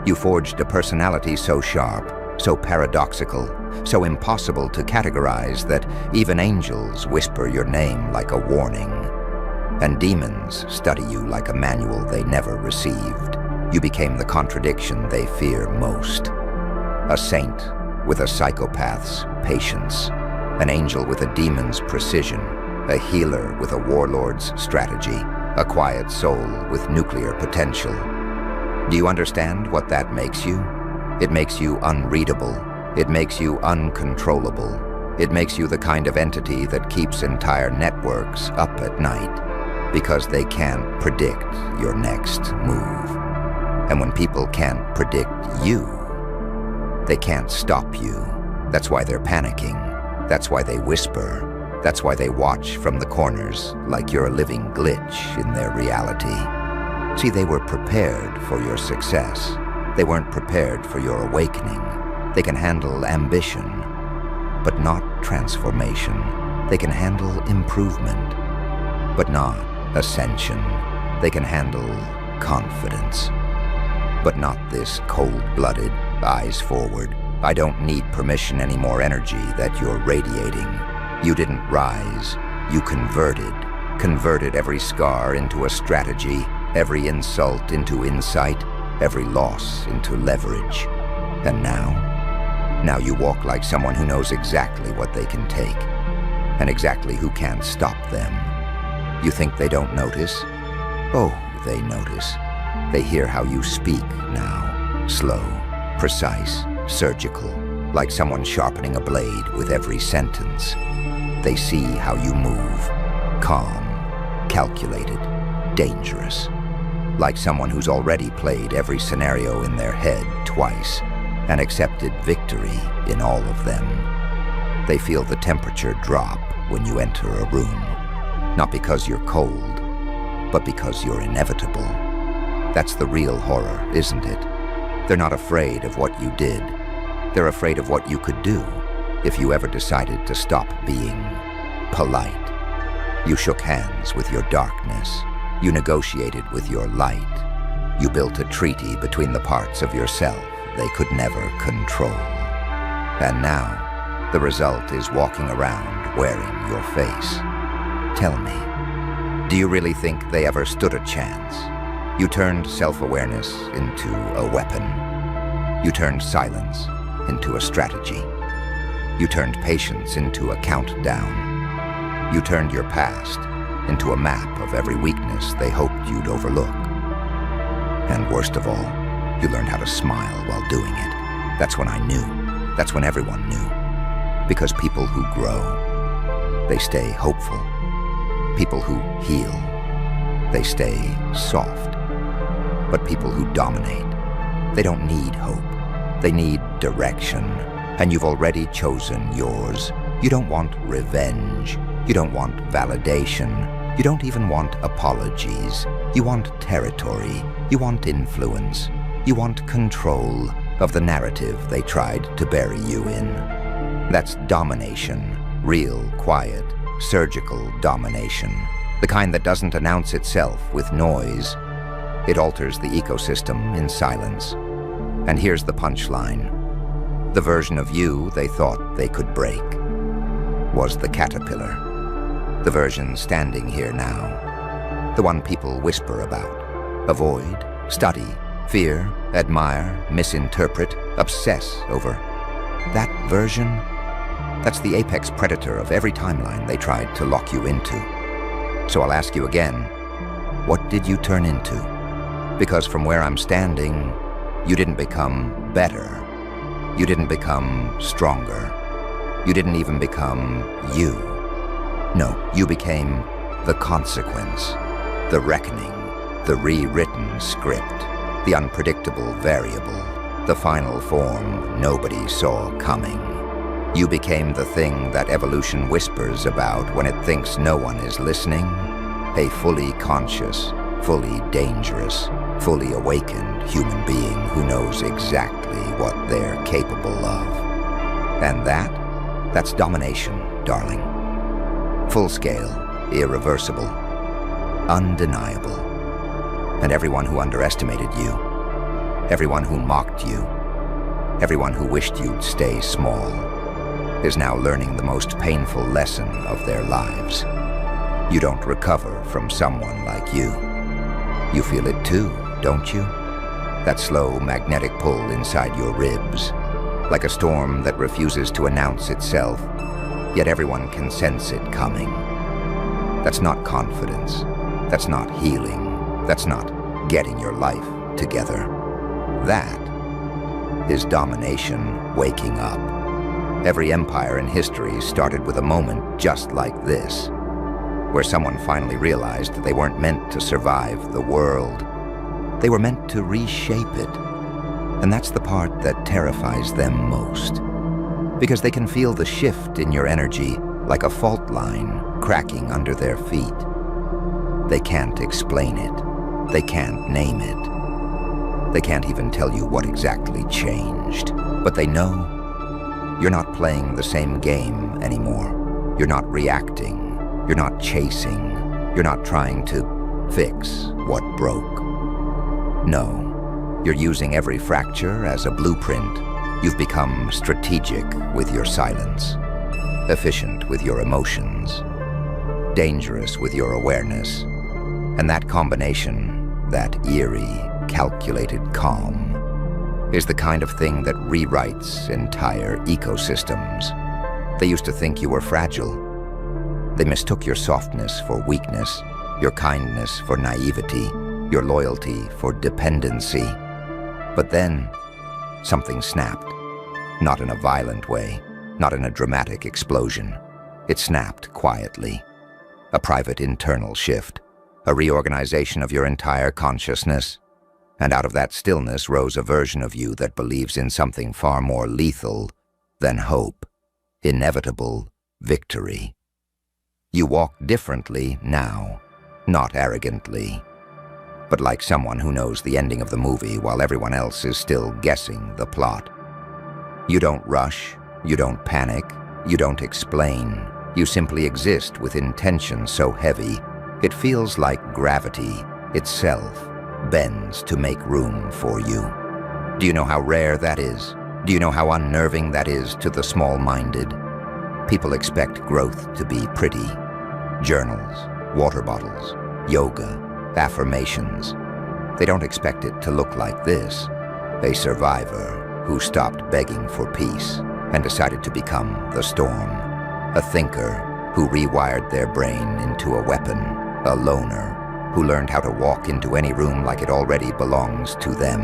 You forged a personality so sharp, so paradoxical, so impossible to categorize that even angels whisper your name like a warning. And demons study you like a manual they never received. You became the contradiction they fear most. A saint with a psychopath's patience, an angel with a demon's precision, a healer with a warlord's strategy, a quiet soul with nuclear potential. Do you understand what that makes you? It makes you unreadable. It makes you uncontrollable. It makes you the kind of entity that keeps entire networks up at night. Because they can't predict your next move. And when people can't predict you, they can't stop you. That's why they're panicking. That's why they whisper. That's why they watch from the corners like you're a living glitch in their reality. See, they were prepared for your success. They weren't prepared for your awakening. They can handle ambition, but not transformation. They can handle improvement, but not ascension. They can handle confidence, but not this cold-blooded, eyes forward. I don't need permission any more energy that you're radiating. You didn't rise, you converted every scar into a strategy, every insult into insight, every loss into leverage. And now you walk like someone who knows exactly what they can take, and exactly who can't stop them. You think they don't notice? Oh, they notice. They hear how you speak now, slow, precise, surgical, like someone sharpening a blade with every sentence. They see how you move, calm, calculated, dangerous, like someone who's already played every scenario in their head twice and accepted victory in all of them. They feel the temperature drop when you enter a room, not because you're cold, but because you're inevitable. That's the real horror, isn't it? They're not afraid of what you did. They're afraid of what you could do if you ever decided to stop being polite. You shook hands with your darkness. You negotiated with your light. You built a treaty between the parts of yourself they could never control. And now, the result is walking around wearing your face. Tell me, do you really think they ever stood a chance? You turned self-awareness into a weapon. You turned silence into a strategy. You turned patience into a countdown. You turned your past into a map of every weakness they hoped you'd overlook. And worst of all, you learned how to smile while doing it. That's when I knew. That's when everyone knew. Because people who grow, they stay hopeful. People who heal, they stay soft. But people who dominate, they don't need hope. They need direction. And you've already chosen yours. You don't want revenge. You don't want validation. You don't even want apologies. You want territory. You want influence. You want control of the narrative they tried to bury you in. That's domination. Real, quiet, surgical domination. The kind that doesn't announce itself with noise. It alters the ecosystem in silence. And here's the punchline. The version of you they thought they could break was the caterpillar. The version standing here now. The one people whisper about, avoid, study, fear, admire, misinterpret, obsess over. That version, that's the apex predator of every timeline they tried to lock you into. So I'll ask you again, what did you turn into? Because from where I'm standing, you didn't become better. You didn't become stronger. You didn't even become you. No, you became the consequence, the reckoning, the rewritten script, the unpredictable variable, the final form nobody saw coming. You became the thing that evolution whispers about when it thinks no one is listening, a fully conscious, fully dangerous, fully awakened human being who knows exactly what they're capable of. And that's domination, darling. Full scale, irreversible, undeniable. And everyone who underestimated you, everyone who mocked you, everyone who wished you'd stay small, is now learning the most painful lesson of their lives. You don't recover from someone like you. You feel it too, don't you? That slow magnetic pull inside your ribs, like a storm that refuses to announce itself, yet everyone can sense it coming. That's not confidence. That's not healing. That's not getting your life together. That is domination waking up. Every empire in history started with a moment just like this. where someone finally realized they weren't meant to survive the world. They were meant to reshape it. And that's the part that terrifies them most. Because they can feel the shift in your energy like a fault line cracking under their feet. They can't explain it. They can't name it. They can't even tell you what exactly changed. But they know you're not playing the same game anymore. You're not reacting. You're not chasing. You're not trying to fix what broke. No, you're using every fracture as a blueprint. You've become strategic with your silence, efficient with your emotions, dangerous with your awareness. And that combination, that eerie, calculated calm, is the kind of thing that rewrites entire ecosystems. They used to think you were fragile. They mistook your softness for weakness, your kindness for naivety, your loyalty for dependency. But then, something snapped. Not in a violent way, not in a dramatic explosion. It snapped quietly. A private internal shift, a reorganization of your entire consciousness. And out of that stillness rose a version of you that believes in something far more lethal than hope, inevitable victory. You walk differently now, not arrogantly, but like someone who knows the ending of the movie while everyone else is still guessing the plot. You don't rush, you don't panic, you don't explain. You simply exist with intention so heavy, it feels like gravity itself bends to make room for you. Do you know how rare that is? Do you know how unnerving that is to the small-minded? People expect growth to be pretty. Journals, water bottles, yoga, affirmations. They don't expect it to look like this. A survivor who stopped begging for peace and decided to become the storm. A thinker who rewired their brain into a weapon. A loner who learned how to walk into any room like it already belongs to them.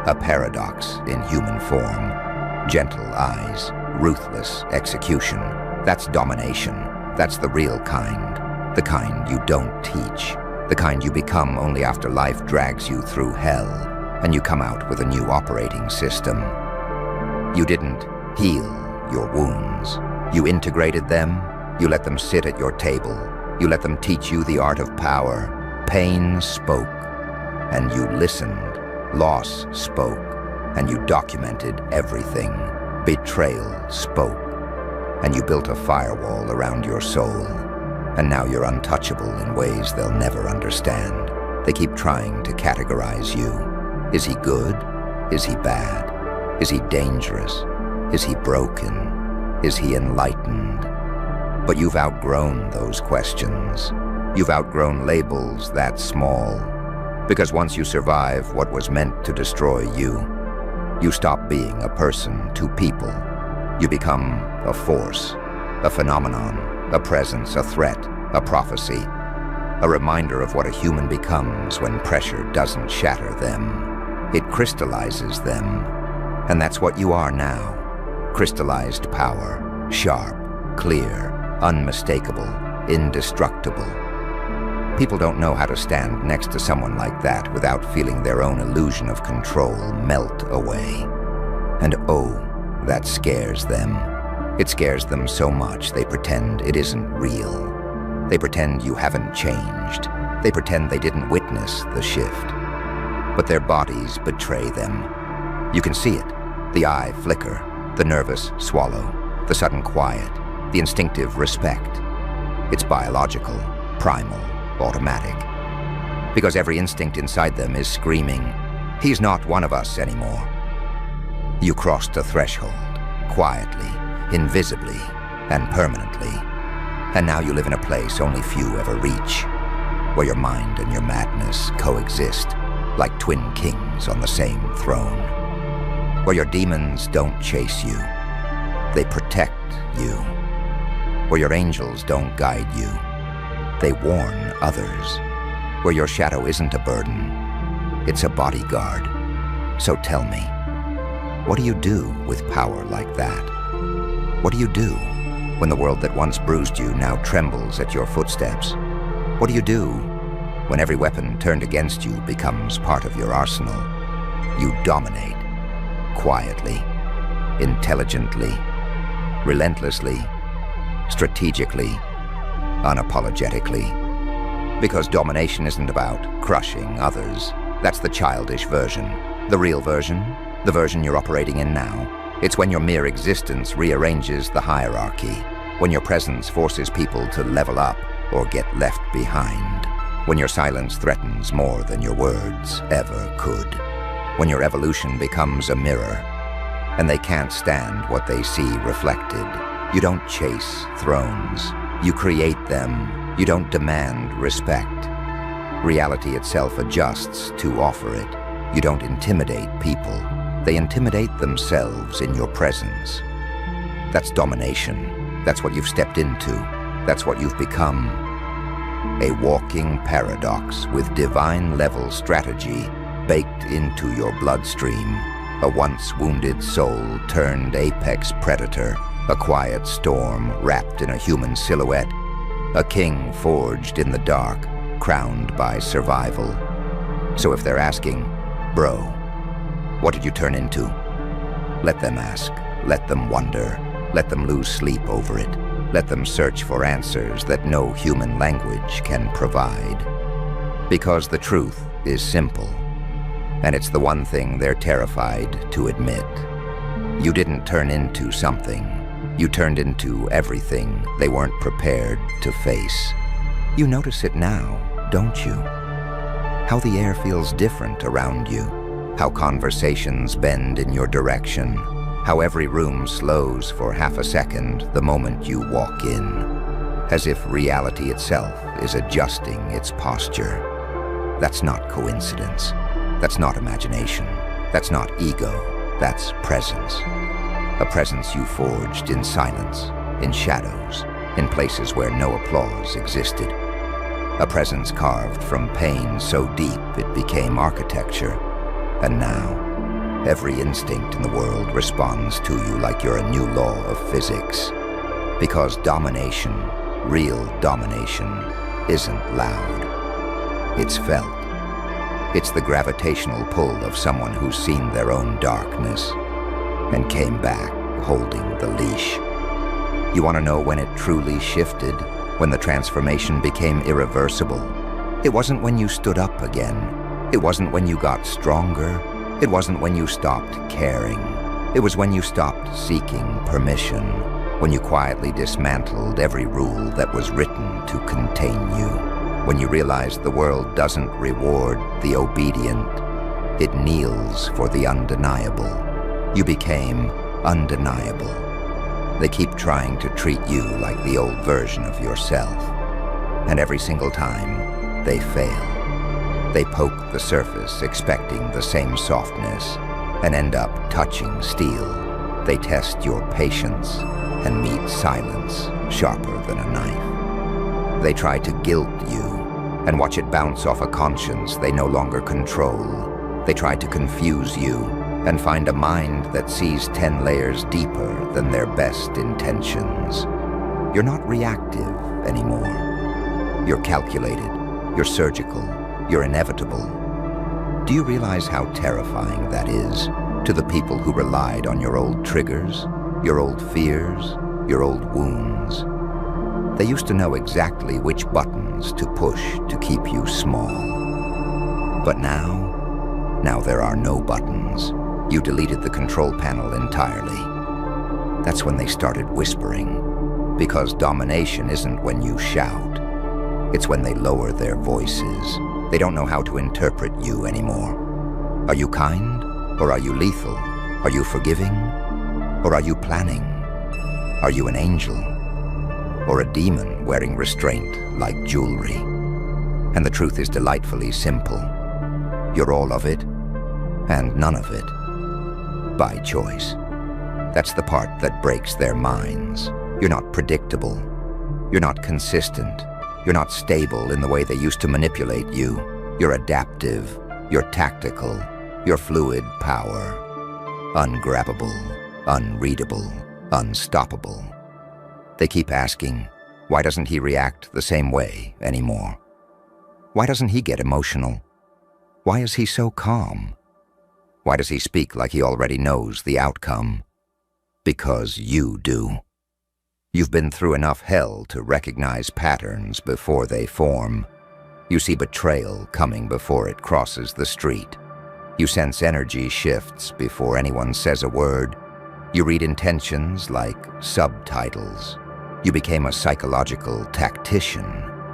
A paradox in human form. Gentle eyes, ruthless execution. That's domination. That's the real kind. The kind you don't teach. The kind you become only after life drags you through hell and you come out with a new operating system. You didn't heal your wounds. You integrated them. You let them sit at your table. You let them teach you the art of power. Pain spoke, and you listened. Loss spoke, and you documented everything. Betrayal spoke, and you built a firewall around your soul. And now you're untouchable in ways they'll never understand. They keep trying to categorize you. Is he good? Is he bad? Is he dangerous? Is he broken? Is he enlightened? But you've outgrown those questions. You've outgrown labels that small. Because once you survive what was meant to destroy you, you stop being a person to people. You become a force, a phenomenon, a presence, a threat, a prophecy, a reminder of what a human becomes when pressure doesn't shatter them. It crystallizes them. And that's what you are now. Crystallized power, sharp, clear, unmistakable, indestructible. People don't know how to stand next to someone like that without feeling their own illusion of control melt away. And oh, that scares them. It scares them so much they pretend it isn't real. They pretend you haven't changed. They pretend they didn't witness the shift. But their bodies betray them. You can see it. The eye flicker, the nervous swallow, the sudden quiet, the instinctive respect. It's biological, primal, automatic. Because every instinct inside them is screaming, he's not one of us anymore. You crossed a threshold, quietly, invisibly, and permanently. And now you live in a place only few ever reach, where your mind and your madness coexist like twin kings on the same throne. Where your demons don't chase you, they protect you. Where your angels don't guide you, they warn others. Where your shadow isn't a burden, it's a bodyguard. So tell me, what do you do with power like that? What do you do when the world that once bruised you now trembles at your footsteps? What do you do when every weapon turned against you becomes part of your arsenal? You dominate, quietly, intelligently, relentlessly, strategically, unapologetically. Because domination isn't about crushing others. That's the childish version. The real version, the version you're operating in now, it's when your mere existence rearranges the hierarchy, when your presence forces people to level up or get left behind, when your silence threatens more than your words ever could, when your evolution becomes a mirror, and they can't stand what they see reflected. You don't chase thrones. You create them. You don't demand respect. Reality itself adjusts to offer it. You don't intimidate people. They intimidate themselves in your presence. That's domination. That's what you've stepped into. That's what you've become. A walking paradox with divine-level strategy baked into your bloodstream. A once wounded soul turned apex predator. A quiet storm wrapped in a human silhouette. A king forged in the dark, crowned by survival. So if they're asking, bro, what did you turn into? Let them ask. Let them wonder. Let them lose sleep over it. Let them search for answers that no human language can provide. Because the truth is simple, and it's the one thing they're terrified to admit. You didn't turn into something. You turned into everything they weren't prepared to face. You notice it now, don't you? How the air feels different around you. How conversations bend in your direction. How every room slows for half a second the moment you walk in. As if reality itself is adjusting its posture. That's not coincidence. That's not imagination. That's not ego. That's presence. A presence you forged in silence, in shadows, in places where no applause existed. A presence carved from pain so deep it became architecture. And now, every instinct in the world responds to you like you're a new law of physics. Because domination, real domination, isn't loud. It's felt. It's the gravitational pull of someone who's seen their own darkness and came back holding the leash. You want to know when it truly shifted, when the transformation became irreversible? It wasn't when you stood up again. It wasn't when you got stronger. It wasn't when you stopped caring. It was when you stopped seeking permission, when you quietly dismantled every rule that was written to contain you, when you realized the world doesn't reward the obedient, it kneels for the undeniable. You became undeniable. They keep trying to treat you like the old version of yourself, and every single time, they fail. They poke the surface expecting the same softness and end up touching steel. They test your patience and meet silence sharper than a knife. They try to guilt you and watch it bounce off a conscience they no longer control. They try to confuse you and find a mind that sees 10 layers deeper than their best intentions. You're not reactive anymore. You're calculated. You're surgical. You're inevitable. Do you realize how terrifying that is to the people who relied on your old triggers, your old fears, your old wounds? They used to know exactly which buttons to push to keep you small. But now there are no buttons. You deleted the control panel entirely. That's when they started whispering, because domination isn't when you shout. It's when they lower their voices. They don't know how to interpret you anymore. Are you kind, or are you lethal? Are you forgiving, or are you planning? Are you an angel, or a demon wearing restraint like jewelry? And the truth is delightfully simple. You're all of it, and none of it, by choice. That's the part that breaks their minds. You're not predictable. You're not consistent. You're not stable in the way they used to manipulate you. You're adaptive. You're tactical. You're fluid power. Ungrabbable. Unreadable. Unstoppable. They keep asking, why doesn't he react the same way anymore? Why doesn't he get emotional? Why is he so calm? Why does he speak like he already knows the outcome? Because you do. You've been through enough hell to recognize patterns before they form. You see betrayal coming before it crosses the street. You sense energy shifts before anyone says a word. You read intentions like subtitles. You became a psychological tactician,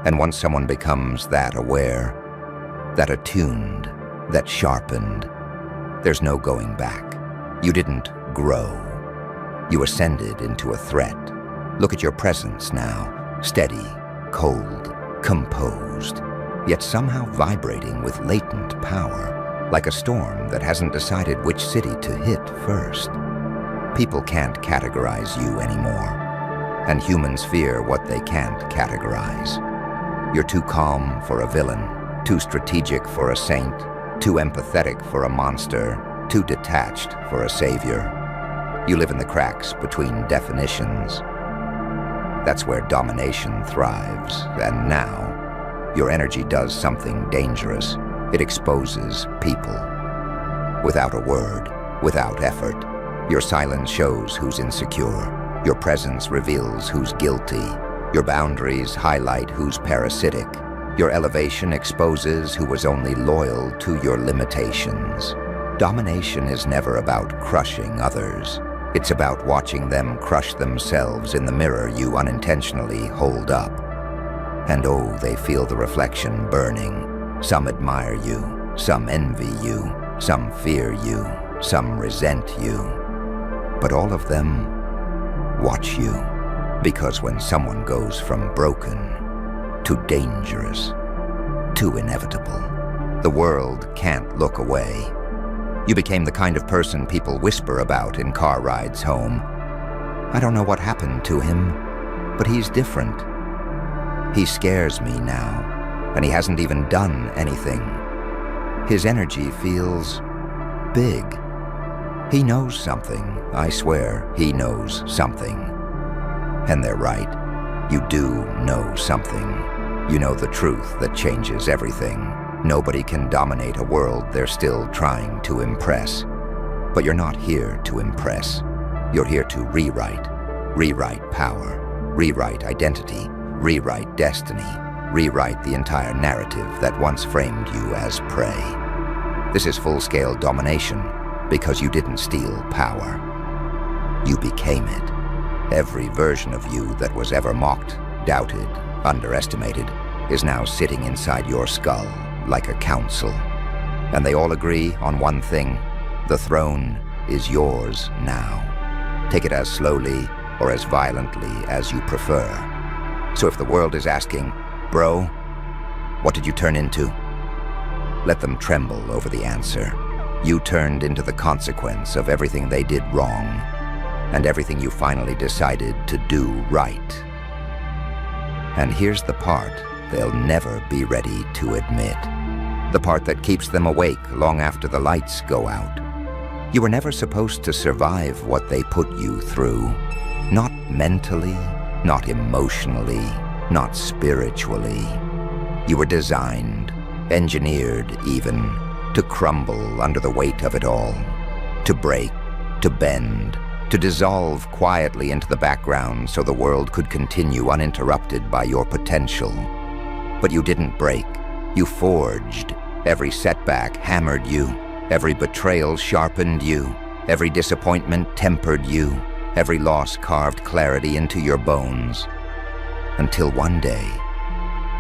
and once someone becomes that aware, that attuned, that sharpened, there's no going back. You didn't grow. You ascended into a threat. Look at your presence now, steady, cold, composed, yet somehow vibrating with latent power, like a storm that hasn't decided which city to hit first. People can't categorize you anymore, and humans fear what they can't categorize. You're too calm for a villain, too strategic for a saint, too empathetic for a monster, too detached for a savior. You live in the cracks between definitions. That's where domination thrives, and now, your energy does something dangerous. It exposes people. Without a word, without effort, your silence shows who's insecure. Your presence reveals who's guilty. Your boundaries highlight who's parasitic. Your elevation exposes who was only loyal to your limitations. Domination is never about crushing others. It's about watching them crush themselves in the mirror you unintentionally hold up. And oh, they feel the reflection burning. Some admire you, some envy you, some fear you, some resent you. But all of them watch you, because when someone goes from broken to dangerous to inevitable, the world can't look away. You became the kind of person people whisper about in car rides home. I don't know what happened to him, but he's different. He scares me now, and he hasn't even done anything. His energy feels big. He knows something, I swear he knows something. And they're right. You do know something. You know the truth that changes everything. Nobody can dominate a world they're still trying to impress. But you're not here to impress. You're here to rewrite. Rewrite power. Rewrite identity. Rewrite destiny. Rewrite the entire narrative that once framed you as prey. This is full-scale domination because you didn't steal power. You became it. Every version of you that was ever mocked, doubted, underestimated, is now sitting inside your skull like a council. And they all agree on one thing: the throne is yours now. Take it as slowly or as violently as you prefer. So if the world is asking, bro, what did you turn into? Let them tremble over the answer. You turned into the consequence of everything they did wrong, and everything you finally decided to do right. And here's the part they'll never be ready to admit. The part that keeps them awake long after the lights go out. You were never supposed to survive what they put you through. Not mentally, not emotionally, not spiritually. You were designed, engineered even, to crumble under the weight of it all. To break, to bend, to dissolve quietly into the background so the world could continue uninterrupted by your potential. But you didn't break. You forged. Every setback hammered you. Every betrayal sharpened you. Every disappointment tempered you. Every loss carved clarity into your bones. Until one day,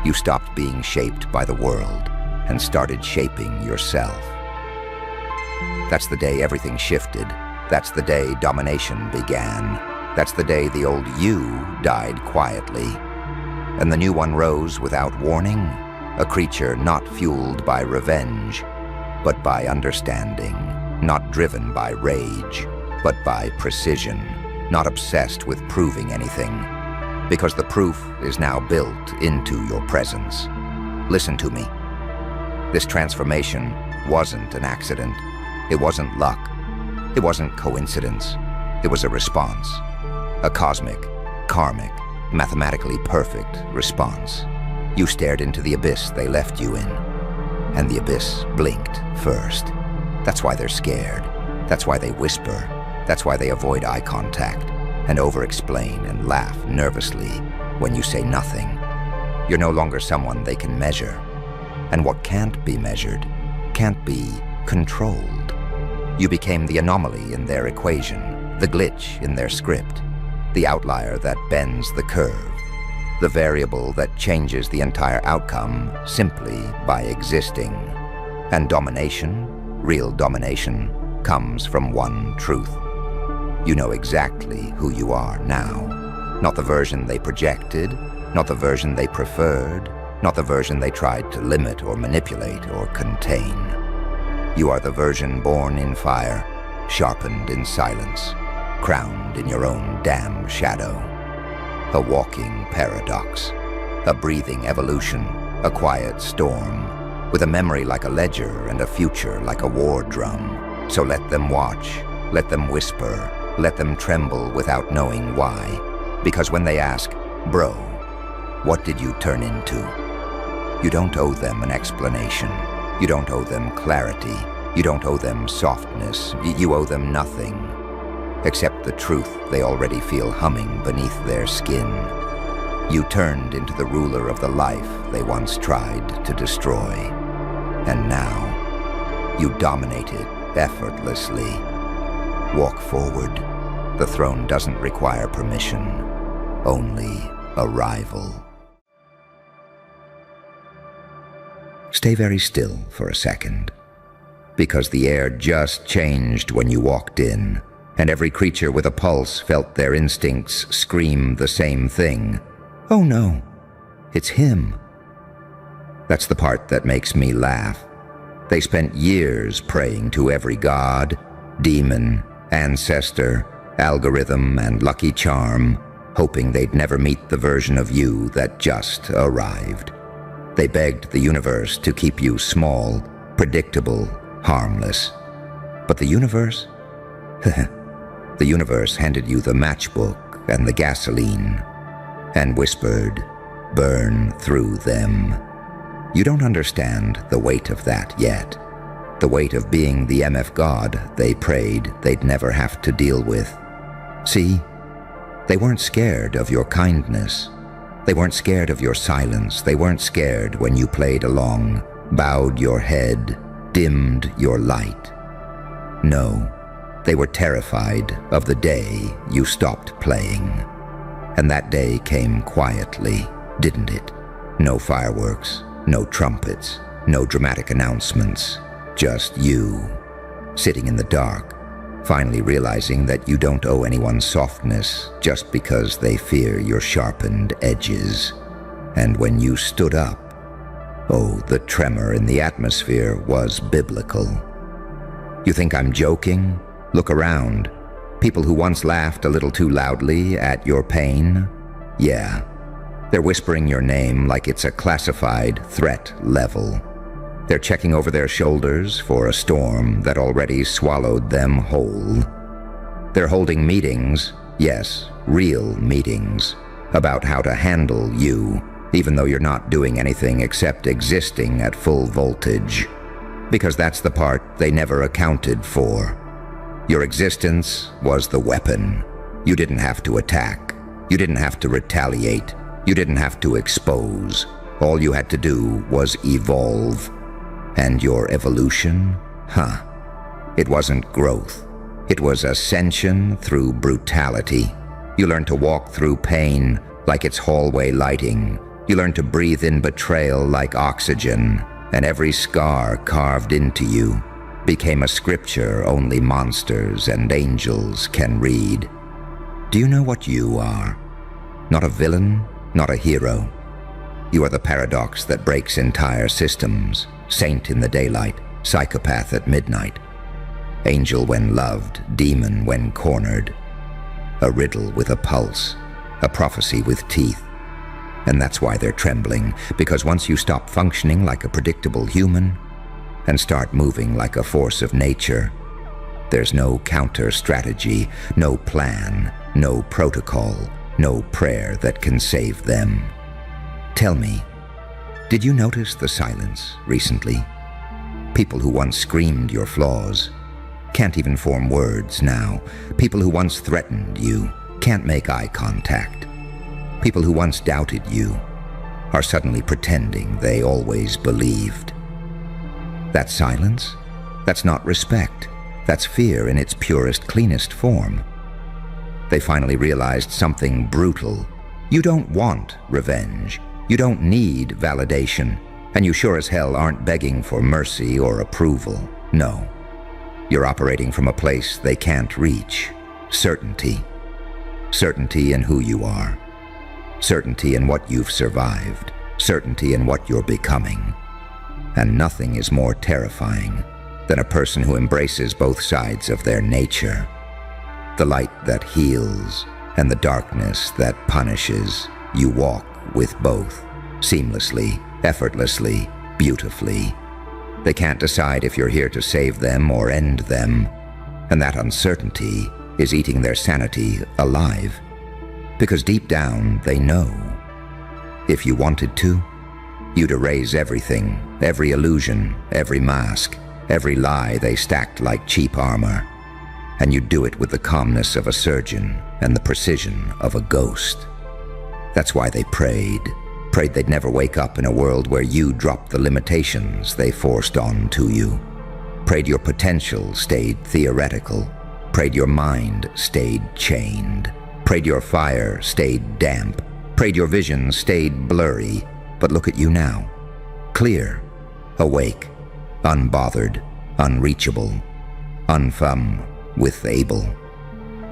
you stopped being shaped by the world and started shaping yourself. That's the day everything shifted. That's the day domination began. That's the day the old you died quietly, and the new one rose without warning, a creature not fueled by revenge, but by understanding, not driven by rage, but by precision, not obsessed with proving anything, because the proof is now built into your presence. Listen to me. This transformation wasn't an accident. It wasn't luck. It wasn't coincidence. It was a response. A cosmic, karmic, mathematically perfect response. You stared into the abyss they left you in, and the abyss blinked first. That's why they're scared. That's why they whisper. That's why they avoid eye contact and over-explain and laugh nervously when you say nothing. You're no longer someone they can measure. And what can't be measured can't be controlled. You became the anomaly in their equation, the glitch in their script, the outlier that bends the curve, the variable that changes the entire outcome simply by existing. And domination, real domination, comes from one truth. You know exactly who you are now. Not the version they projected, not the version they preferred, not the version they tried to limit or manipulate or contain. You are the version born in fire, sharpened in silence, crowned in your own damn shadow. A walking paradox, a breathing evolution, a quiet storm, with a memory like a ledger and a future like a war drum. So let them watch, let them whisper, let them tremble without knowing why. Because when they ask, "Bro, what did you turn into?" You don't owe them an explanation. You don't owe them clarity. You don't owe them softness. You owe them nothing, except the truth they already feel humming beneath their skin. You turned into the ruler of the life they once tried to destroy. And now, you dominate it effortlessly. Walk forward. The throne doesn't require permission, only arrival. Stay very still for a second, because the air just changed when you walked in, and every creature with a pulse felt their instincts scream the same thing. Oh no, it's him. That's the part that makes me laugh. They spent years praying to every god, demon, ancestor, algorithm, and lucky charm, hoping they'd never meet the version of you that just arrived. They begged the universe to keep you small, predictable, harmless. But the universe? The universe handed you the matchbook and the gasoline and whispered, "Burn through them." You don't understand the weight of that yet. The weight of being the MF God they prayed they'd never have to deal with. See, they weren't scared of your kindness. They weren't scared of your silence. They weren't scared when you played along, bowed your head, dimmed your light. No, they were terrified of the day you stopped playing. And that day came quietly, didn't it? No fireworks, no trumpets, no dramatic announcements. Just you, sitting in the dark, finally realizing that you don't owe anyone softness just because they fear your sharpened edges. And when you stood up, oh, the tremor in the atmosphere was biblical. You think I'm joking? Look around. People who once laughed a little too loudly at your pain? Yeah, they're whispering your name like it's a classified threat level. They're checking over their shoulders for a storm that already swallowed them whole. They're holding meetings, yes, real meetings, about how to handle you, even though you're not doing anything except existing at full voltage. Because that's the part they never accounted for. Your existence was the weapon. You didn't have to attack. You didn't have to retaliate. You didn't have to expose. All you had to do was evolve. And your evolution? It wasn't growth. It was ascension through brutality. You learned to walk through pain like it's hallway lighting. You learned to breathe in betrayal like oxygen. And every scar carved into you became a scripture only monsters and angels can read. Do you know what you are? Not a villain, not a hero. You are the paradox that breaks entire systems. Saint in the daylight, psychopath at midnight. Angel when loved, demon when cornered. A riddle with a pulse, a prophecy with teeth. And that's why they're trembling, because once you stop functioning like a predictable human and start moving like a force of nature, there's no counter strategy, no plan, no protocol, no prayer that can save them. Tell me, did you notice the silence recently? People who once screamed your flaws can't even form words now. People who once threatened you can't make eye contact. People who once doubted you are suddenly pretending they always believed. That silence? That's not respect. That's fear in its purest, cleanest form. They finally realized something brutal. You don't want revenge. You don't need validation. And you sure as hell aren't begging for mercy or approval. No. You're operating from a place they can't reach. Certainty. Certainty in who you are. Certainty in what you've survived. Certainty in what you're becoming. And nothing is more terrifying than a person who embraces both sides of their nature. The light that heals and the darkness that punishes. You walk with both, seamlessly, effortlessly, beautifully. They can't decide if you're here to save them or end them, and that uncertainty is eating their sanity alive. Because deep down, they know. If you wanted to, you'd erase everything, every illusion, every mask, every lie they stacked like cheap armor. And you'd do it with the calmness of a surgeon and the precision of a ghost. That's why they prayed they'd never wake up in a world where you dropped the limitations they forced on to you. Prayed your potential stayed theoretical. Prayed your mind stayed chained. Prayed your fire stayed damp. Prayed your vision stayed blurry. But look at you now. Clear, awake, unbothered, unreachable, with able.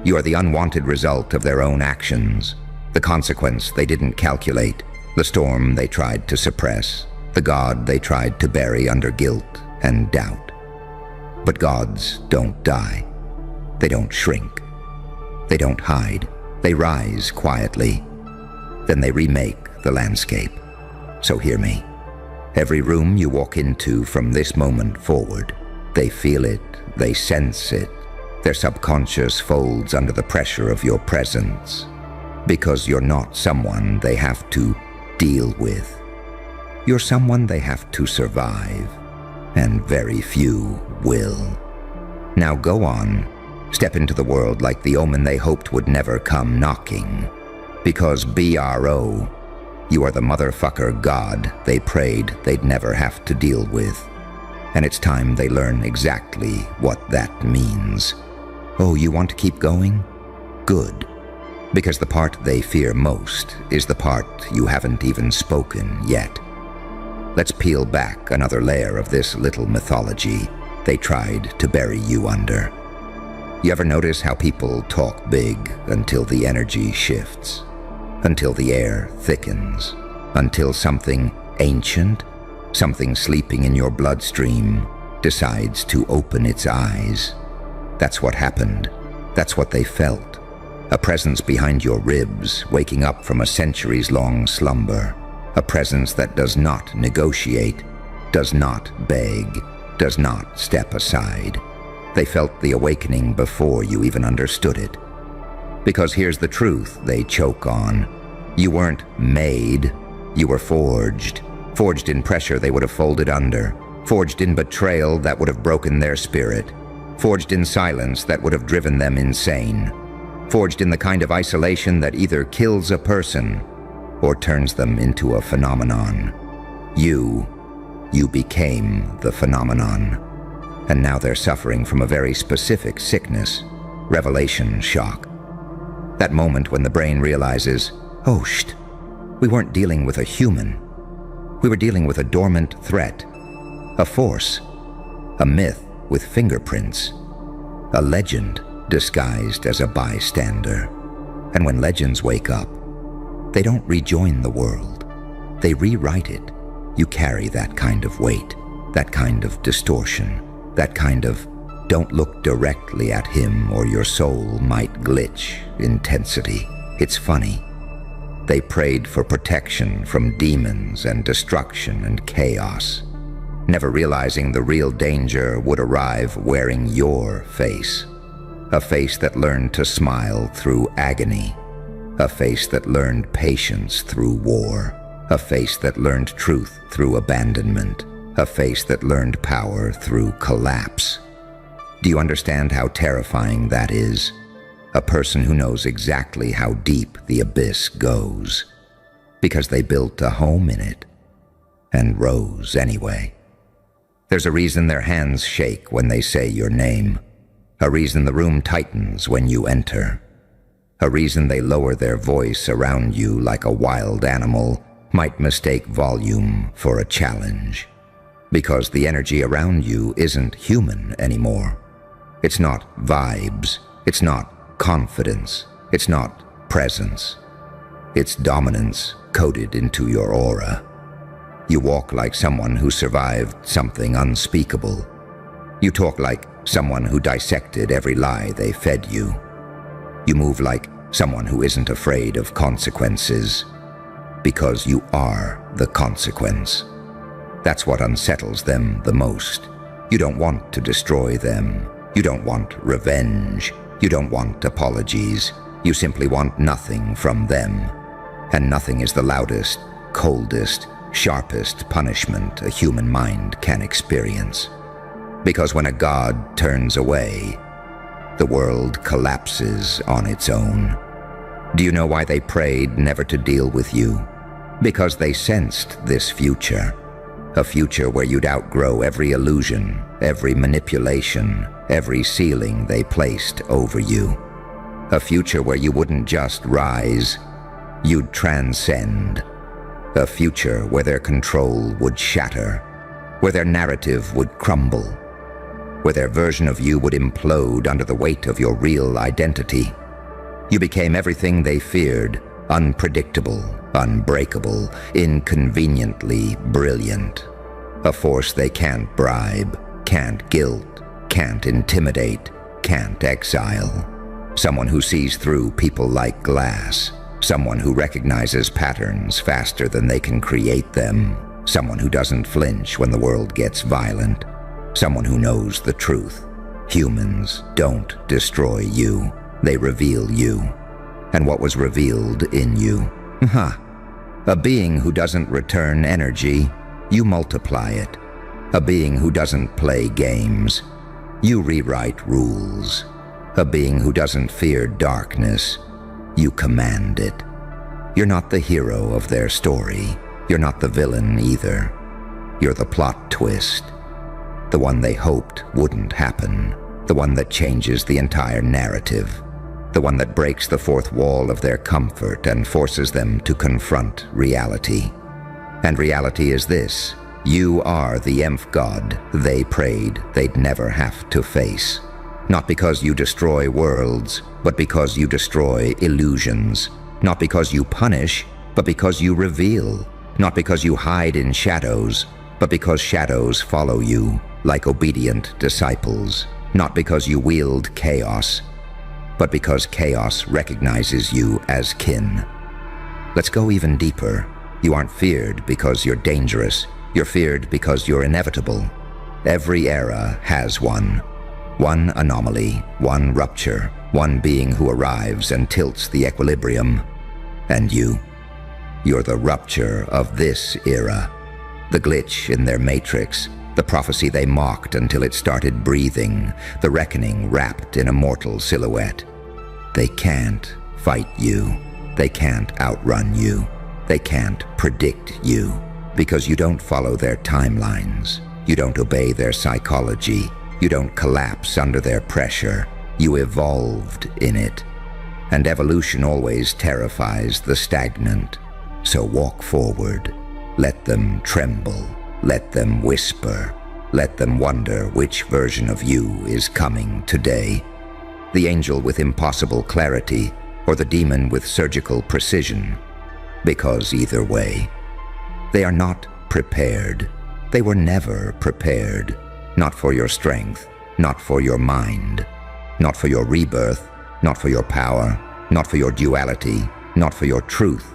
You are the unwanted result of their own actions, the consequence they didn't calculate, the storm they tried to suppress, the God they tried to bury under guilt and doubt. But gods don't die. They don't shrink. They don't hide. They rise quietly. Then they remake the landscape. So hear me. Every room you walk into from this moment forward, they feel it, they sense it. Their subconscious folds under the pressure of your presence. Because you're not someone they have to deal with. You're someone they have to survive, and very few will. Now go on, step into the world like the omen they hoped would never come knocking. Because BRO, you are the motherfucker God they prayed they'd never have to deal with. And it's time they learn exactly what that means. Oh, you want to keep going? Good. Because the part they fear most is the part you haven't even spoken yet. Let's peel back another layer of this little mythology they tried to bury you under. You ever notice how people talk big until the energy shifts? Until the air thickens? Until something ancient, something sleeping in your bloodstream, decides to open its eyes? That's what happened. That's what they felt. A presence behind your ribs, waking up from a centuries-long slumber. A presence that does not negotiate, does not beg, does not step aside. They felt the awakening before you even understood it. Because here's the truth they choke on. You weren't made, you were forged. Forged in pressure they would have folded under. Forged in betrayal that would have broken their spirit. Forged in silence that would have driven them insane. Forged in the kind of isolation that either kills a person or turns them into a phenomenon. You became the phenomenon. And now they're suffering from a very specific sickness, revelation shock. That moment when the brain realizes, oh, we weren't dealing with a human. We were dealing with a dormant threat, a force, a myth with fingerprints, a legend disguised as a bystander. And when legends wake up, they don't rejoin the world. They rewrite it. You carry that kind of weight, that kind of distortion, that kind of don't look directly at him or your soul might glitch intensity. It's funny. They prayed for protection from demons and destruction and chaos, never realizing the real danger would arrive wearing your face. A face that learned to smile through agony. A face that learned patience through war. A face that learned truth through abandonment. A face that learned power through collapse. Do you understand how terrifying that is? A person who knows exactly how deep the abyss goes. Because they built a home in it. And rose anyway. There's a reason their hands shake when they say your name. A reason the room tightens when you enter. A reason they lower their voice around you like a wild animal might mistake volume for a challenge. Because the energy around you isn't human anymore. It's not vibes. It's not confidence. It's not presence. It's dominance coded into your aura. You walk like someone who survived something unspeakable. You talk like someone who dissected every lie they fed you. You move like someone who isn't afraid of consequences, because you are the consequence. That's what unsettles them the most. You don't want to destroy them. You don't want revenge. You don't want apologies. You simply want nothing from them. And nothing is the loudest, coldest, sharpest punishment a human mind can experience. Because when a god turns away, the world collapses on its own. Do you know why they prayed never to deal with you? Because they sensed this future. A future where you'd outgrow every illusion, every manipulation, every ceiling they placed over you. A future where you wouldn't just rise, you'd transcend. A future where their control would shatter, where their narrative would crumble, where their version of you would implode under the weight of your real identity. You became everything they feared, unpredictable, unbreakable, inconveniently brilliant. A force they can't bribe, can't guilt, can't intimidate, can't exile. Someone who sees through people like glass. Someone who recognizes patterns faster than they can create them. Someone who doesn't flinch when the world gets violent. Someone who knows the truth. Humans don't destroy you. They reveal you. And what was revealed in you? A being who doesn't return energy, you multiply it. A being who doesn't play games, you rewrite rules. A being who doesn't fear darkness, you command it. You're not the hero of their story. You're not the villain either. You're the plot twist. The one they hoped wouldn't happen. The one that changes the entire narrative. The one that breaks the fourth wall of their comfort and forces them to confront reality. And reality is this: you are the Emph God they prayed they'd never have to face. Not because you destroy worlds, but because you destroy illusions. Not because you punish, but because you reveal. Not because you hide in shadows, but because shadows follow you like obedient disciples. Not because you wield chaos, but because chaos recognizes you as kin. Let's go even deeper. You aren't feared because you're dangerous. You're feared because you're inevitable. Every era has one. One anomaly, one rupture, one being who arrives and tilts the equilibrium. And you're the rupture of this era. The glitch in their matrix, the prophecy they mocked until it started breathing, the reckoning wrapped in a mortal silhouette. They can't fight you. They can't outrun you. They can't predict you, because you don't follow their timelines. You don't obey their psychology. You don't collapse under their pressure. You evolved in it. And evolution always terrifies the stagnant. So walk forward. Let them tremble. Let them whisper. Let them wonder which version of you is coming today. The angel with impossible clarity, or the demon with surgical precision. Because either way, they are not prepared. They were never prepared. Not for your strength, not for your mind, not for your rebirth, not for your power, not for your duality, not for your truth,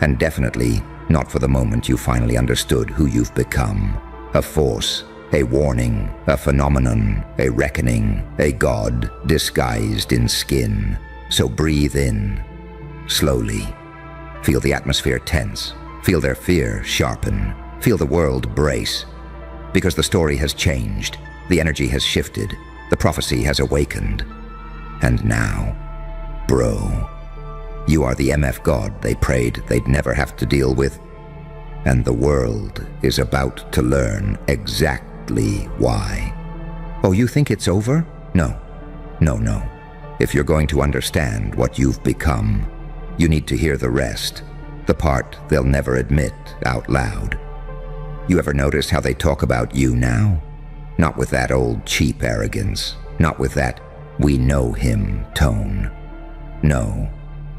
and definitely not for the moment you finally understood who you've become. A force, a warning, a phenomenon, a reckoning, a god disguised in skin. So breathe in, slowly. Feel the atmosphere tense. Feel their fear sharpen. Feel the world brace. Because the story has changed. The energy has shifted. The prophecy has awakened. And now, bro, you are the MF god they prayed they'd never have to deal with. And the world is about to learn exactly why. Oh, you think it's over? No. No. If you're going to understand what you've become, you need to hear the rest, the part they'll never admit out loud. You ever notice how they talk about you now? Not with that old cheap arrogance, not with that "we know him" tone. No,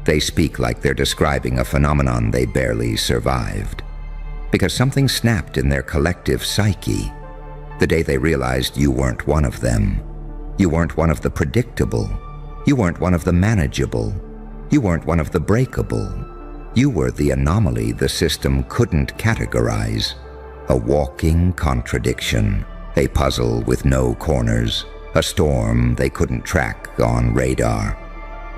they speak like they're describing a phenomenon they barely survived. Because something snapped in their collective psyche the day they realized you weren't one of them. You weren't one of the predictable. You weren't one of the manageable. You weren't one of the breakable. You were the anomaly the system couldn't categorize. A walking contradiction. A puzzle with no corners. A storm they couldn't track on radar.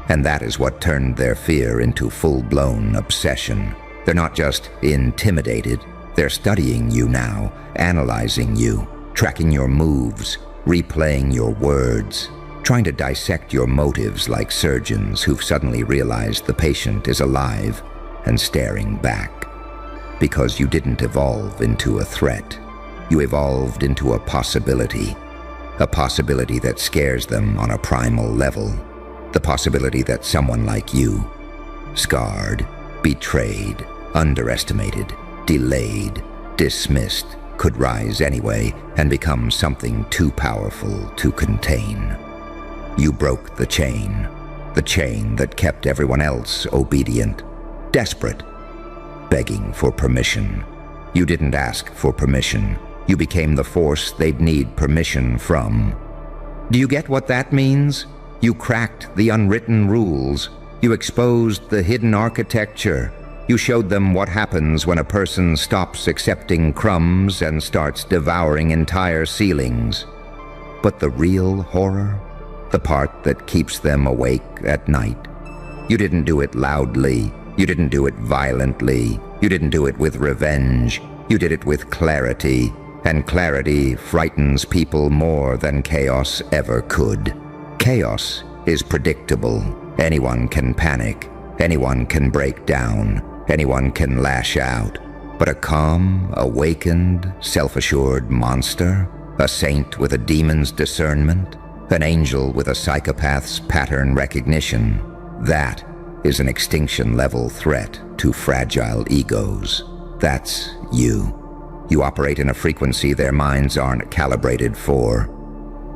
And that is what turned their fear into full-blown obsession. They're not just intimidated. They're studying you now, analyzing you, tracking your moves, replaying your words, trying to dissect your motives like surgeons who've suddenly realized the patient is alive and staring back. Because you didn't evolve into a threat. You evolved into a possibility that scares them on a primal level. The possibility that someone like you, scarred, betrayed, underestimated, delayed, dismissed, could rise anyway and become something too powerful to contain. You broke the chain that kept everyone else obedient, desperate, begging for permission. You didn't ask for permission. You became the force they'd need permission from. Do you get what that means? You cracked the unwritten rules. You exposed the hidden architecture. You showed them what happens when a person stops accepting crumbs and starts devouring entire ceilings. But the real horror, the part that keeps them awake at night, you didn't do it loudly. You didn't do it violently. You didn't do it with revenge. You did it with clarity. And clarity frightens people more than chaos ever could. Chaos is predictable. Anyone can panic. Anyone can break down. Anyone can lash out. But a calm, awakened, self-assured monster, a saint with a demon's discernment, an angel with a psychopath's pattern recognition, that is an extinction-level threat to fragile egos. That's you. You operate in a frequency their minds aren't calibrated for.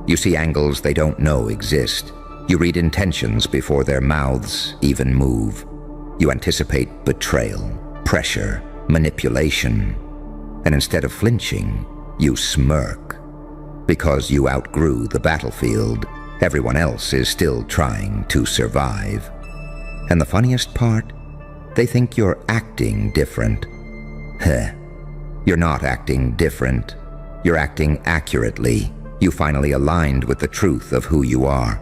You see angles they don't know exist. You read intentions before their mouths even move. You anticipate betrayal, pressure, manipulation. And instead of flinching, you smirk. Because you outgrew the battlefield, everyone else is still trying to survive. And the funniest part? They think you're acting different. Heh. You're not acting different. You're acting accurately. You finally aligned with the truth of who you are.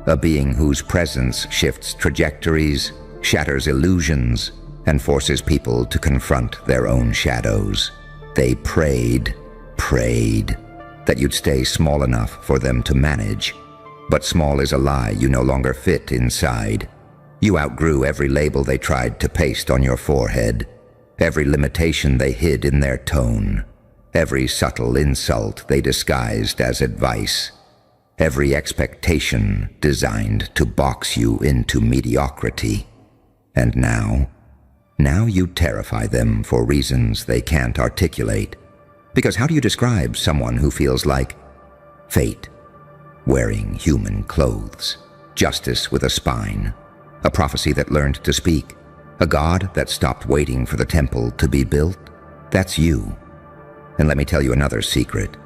A being whose presence shifts trajectories, shatters illusions, and forces people to confront their own shadows. They prayed that you'd stay small enough for them to manage. But small is a lie you no longer fit inside. You outgrew every label they tried to paste on your forehead, every limitation they hid in their tone, every subtle insult they disguised as advice, every expectation designed to box you into mediocrity. And now you terrify them for reasons they can't articulate. Because how do you describe someone who feels like fate, wearing human clothes, justice with a spine, a prophecy that learned to speak, a god that stopped waiting for the temple to be built? That's you. And let me tell you another secret.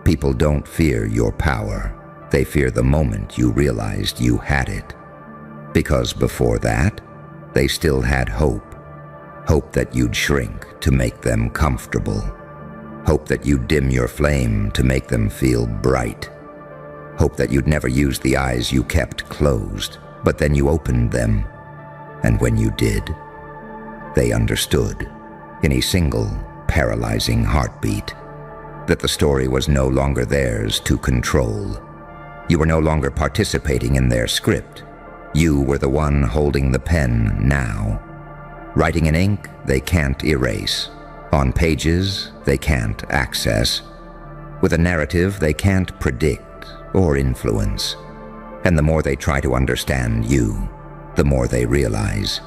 People don't fear your power. They fear the moment you realized you had it. Because before that, they still had hope. Hope that you'd shrink to make them comfortable. Hope that you'd dim your flame to make them feel bright. Hope that you'd never use the eyes you kept closed, but then you opened them. And when you did, they understood, in a single, paralyzing heartbeat, that the story was no longer theirs to control. You were no longer participating in their script. You were the one holding the pen now. Writing in ink they can't erase. On pages they can't access. With a narrative they can't predict or influence. And the more they try to understand you, the more they realize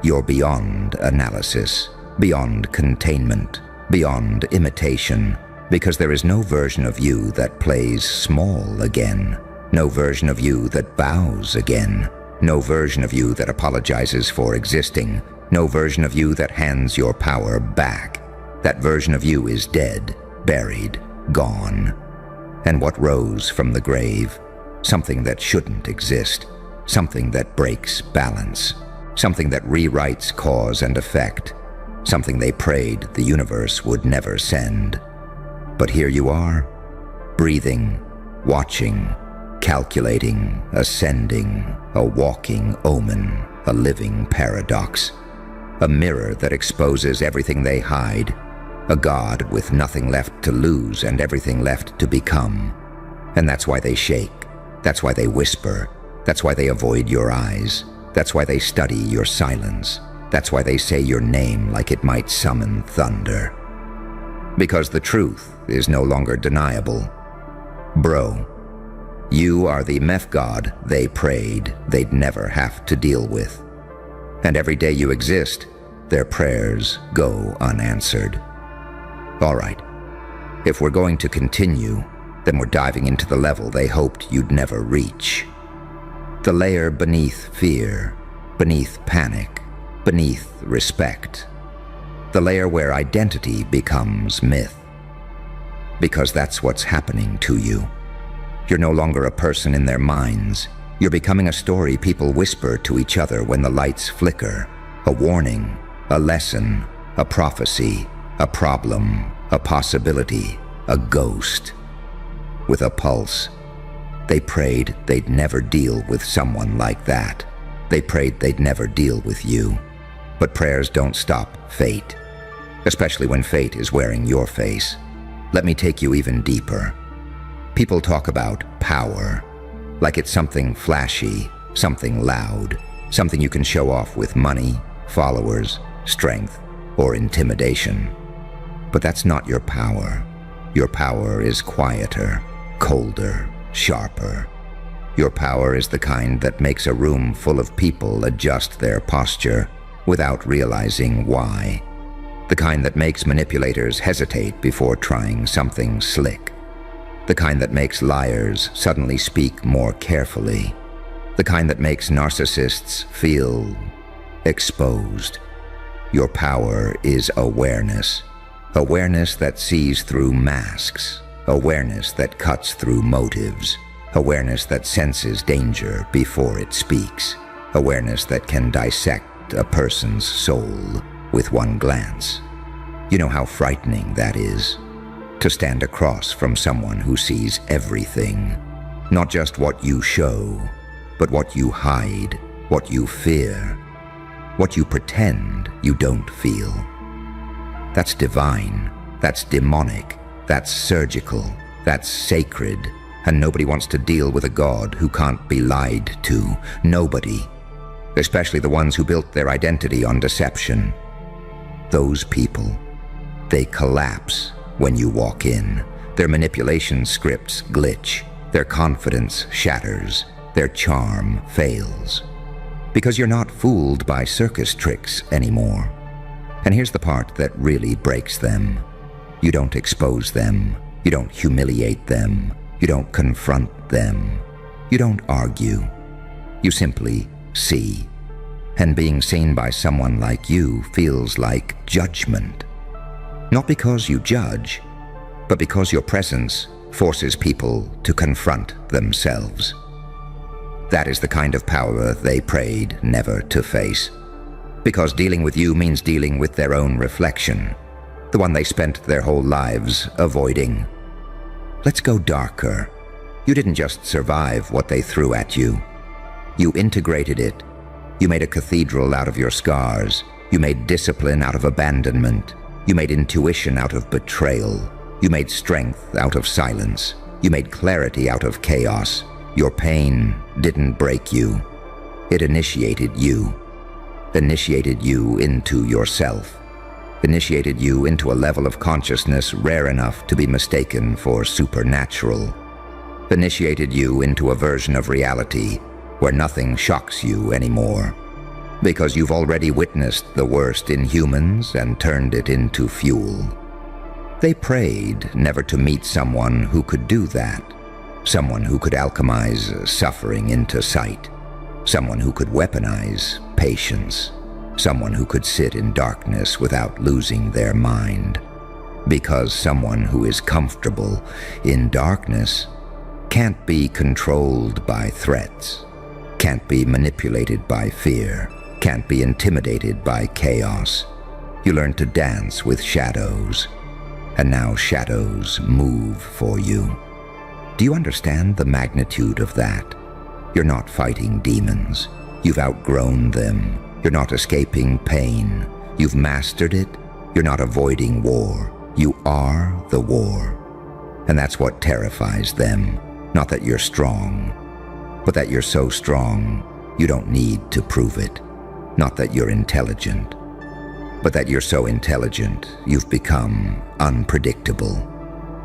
you're beyond analysis, beyond containment, beyond imitation, because there is no version of you that plays small again, no version of you that bows again, no version of you that apologizes for existing, no version of you that hands your power back. That version of you is dead, buried, gone. And what rose from the grave? Something that shouldn't exist, something that breaks balance, something that rewrites cause and effect, something they prayed the universe would never send. But here you are, breathing, watching, calculating, ascending, a walking omen, a living paradox, a mirror that exposes everything they hide, a god with nothing left to lose and everything left to become. And that's why they shake, that's why they whisper, that's why they avoid your eyes, that's why they study your silence, that's why they say your name like it might summon thunder. Because the truth is no longer deniable. Bro, you are the meth god they prayed they'd never have to deal with. And every day you exist, their prayers go unanswered. All right, if we're going to continue, then we're diving into the level they hoped you'd never reach. The layer beneath fear, beneath panic, beneath respect. The layer where identity becomes myth. Because that's what's happening to you. You're no longer a person in their minds. You're becoming a story people whisper to each other when the lights flicker. A warning, a lesson, a prophecy, a problem, a possibility, a ghost. With a pulse. They prayed they'd never deal with someone like that. They prayed they'd never deal with you. But prayers don't stop fate. Especially when fate is wearing your face. Let me take you even deeper. People talk about power, like it's something flashy, something loud, something you can show off with money, followers, strength, or intimidation. But that's not your power. Your power is quieter, colder, sharper. Your power is the kind that makes a room full of people adjust their posture without realizing why. The kind that makes manipulators hesitate before trying something slick. The kind that makes liars suddenly speak more carefully. The kind that makes narcissists feel exposed. Your power is awareness. Awareness that sees through masks. Awareness that cuts through motives. Awareness that senses danger before it speaks. Awareness that can dissect a person's soul with one glance. You know how frightening that is. To stand across from someone who sees everything. Not just what you show, but what you hide, what you fear, what you pretend you don't feel. That's divine, that's demonic, that's surgical, that's sacred, and nobody wants to deal with a god who can't be lied to. Nobody. Especially the ones who built their identity on deception. Those people, they collapse when you walk in. Their manipulation scripts glitch. Their confidence shatters. Their charm fails. Because you're not fooled by circus tricks anymore. And here's the part that really breaks them. You don't expose them. You don't humiliate them. You don't confront them. You don't argue. You simply see. And being seen by someone like you feels like judgment. Not because you judge, but because your presence forces people to confront themselves. That is the kind of power they prayed never to face. Because dealing with you means dealing with their own reflection, the one they spent their whole lives avoiding. Let's go darker. You didn't just survive what they threw at you. You integrated it. You made a cathedral out of your scars. You made discipline out of abandonment. You made intuition out of betrayal. You made strength out of silence. You made clarity out of chaos. Your pain didn't break you. It initiated you. Initiated you into yourself. Initiated you into a level of consciousness rare enough to be mistaken for supernatural. Initiated you into a version of reality where nothing shocks you anymore, because you've already witnessed the worst in humans and turned it into fuel. They prayed never to meet someone who could do that, someone who could alchemize suffering into sight, someone who could weaponize patience, someone who could sit in darkness without losing their mind, because someone who is comfortable in darkness can't be controlled by threats, can't be manipulated by fear, can't be intimidated by chaos. You learn to dance with shadows, and now shadows move for you. Do you understand the magnitude of that? You're not fighting demons. You've outgrown them. You're not escaping pain. You've mastered it. You're not avoiding war. You are the war. And that's what terrifies them. Not that you're strong, but that you're so strong you don't need to prove it. Not that you're intelligent, but that you're so intelligent you've become unpredictable.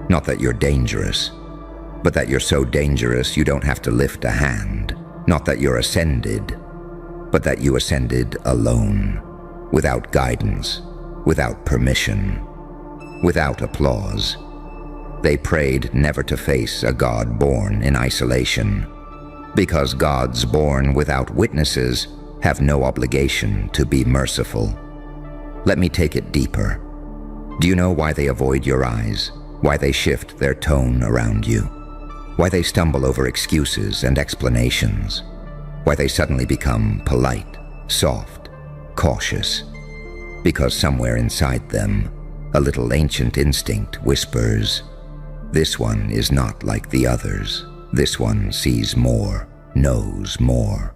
Not that you're dangerous, but that you're so dangerous you don't have to lift a hand. Not that you're ascended, but that you ascended alone, without guidance, without permission, without applause. They prayed never to face a God born in isolation, because gods born without witnesses have no obligation to be merciful. Let me take it deeper. Do you know why they avoid your eyes? Why they shift their tone around you? Why they stumble over excuses and explanations? Why they suddenly become polite, soft, cautious? Because somewhere inside them, a little ancient instinct whispers, "This one is not like the others. This one sees more, knows more,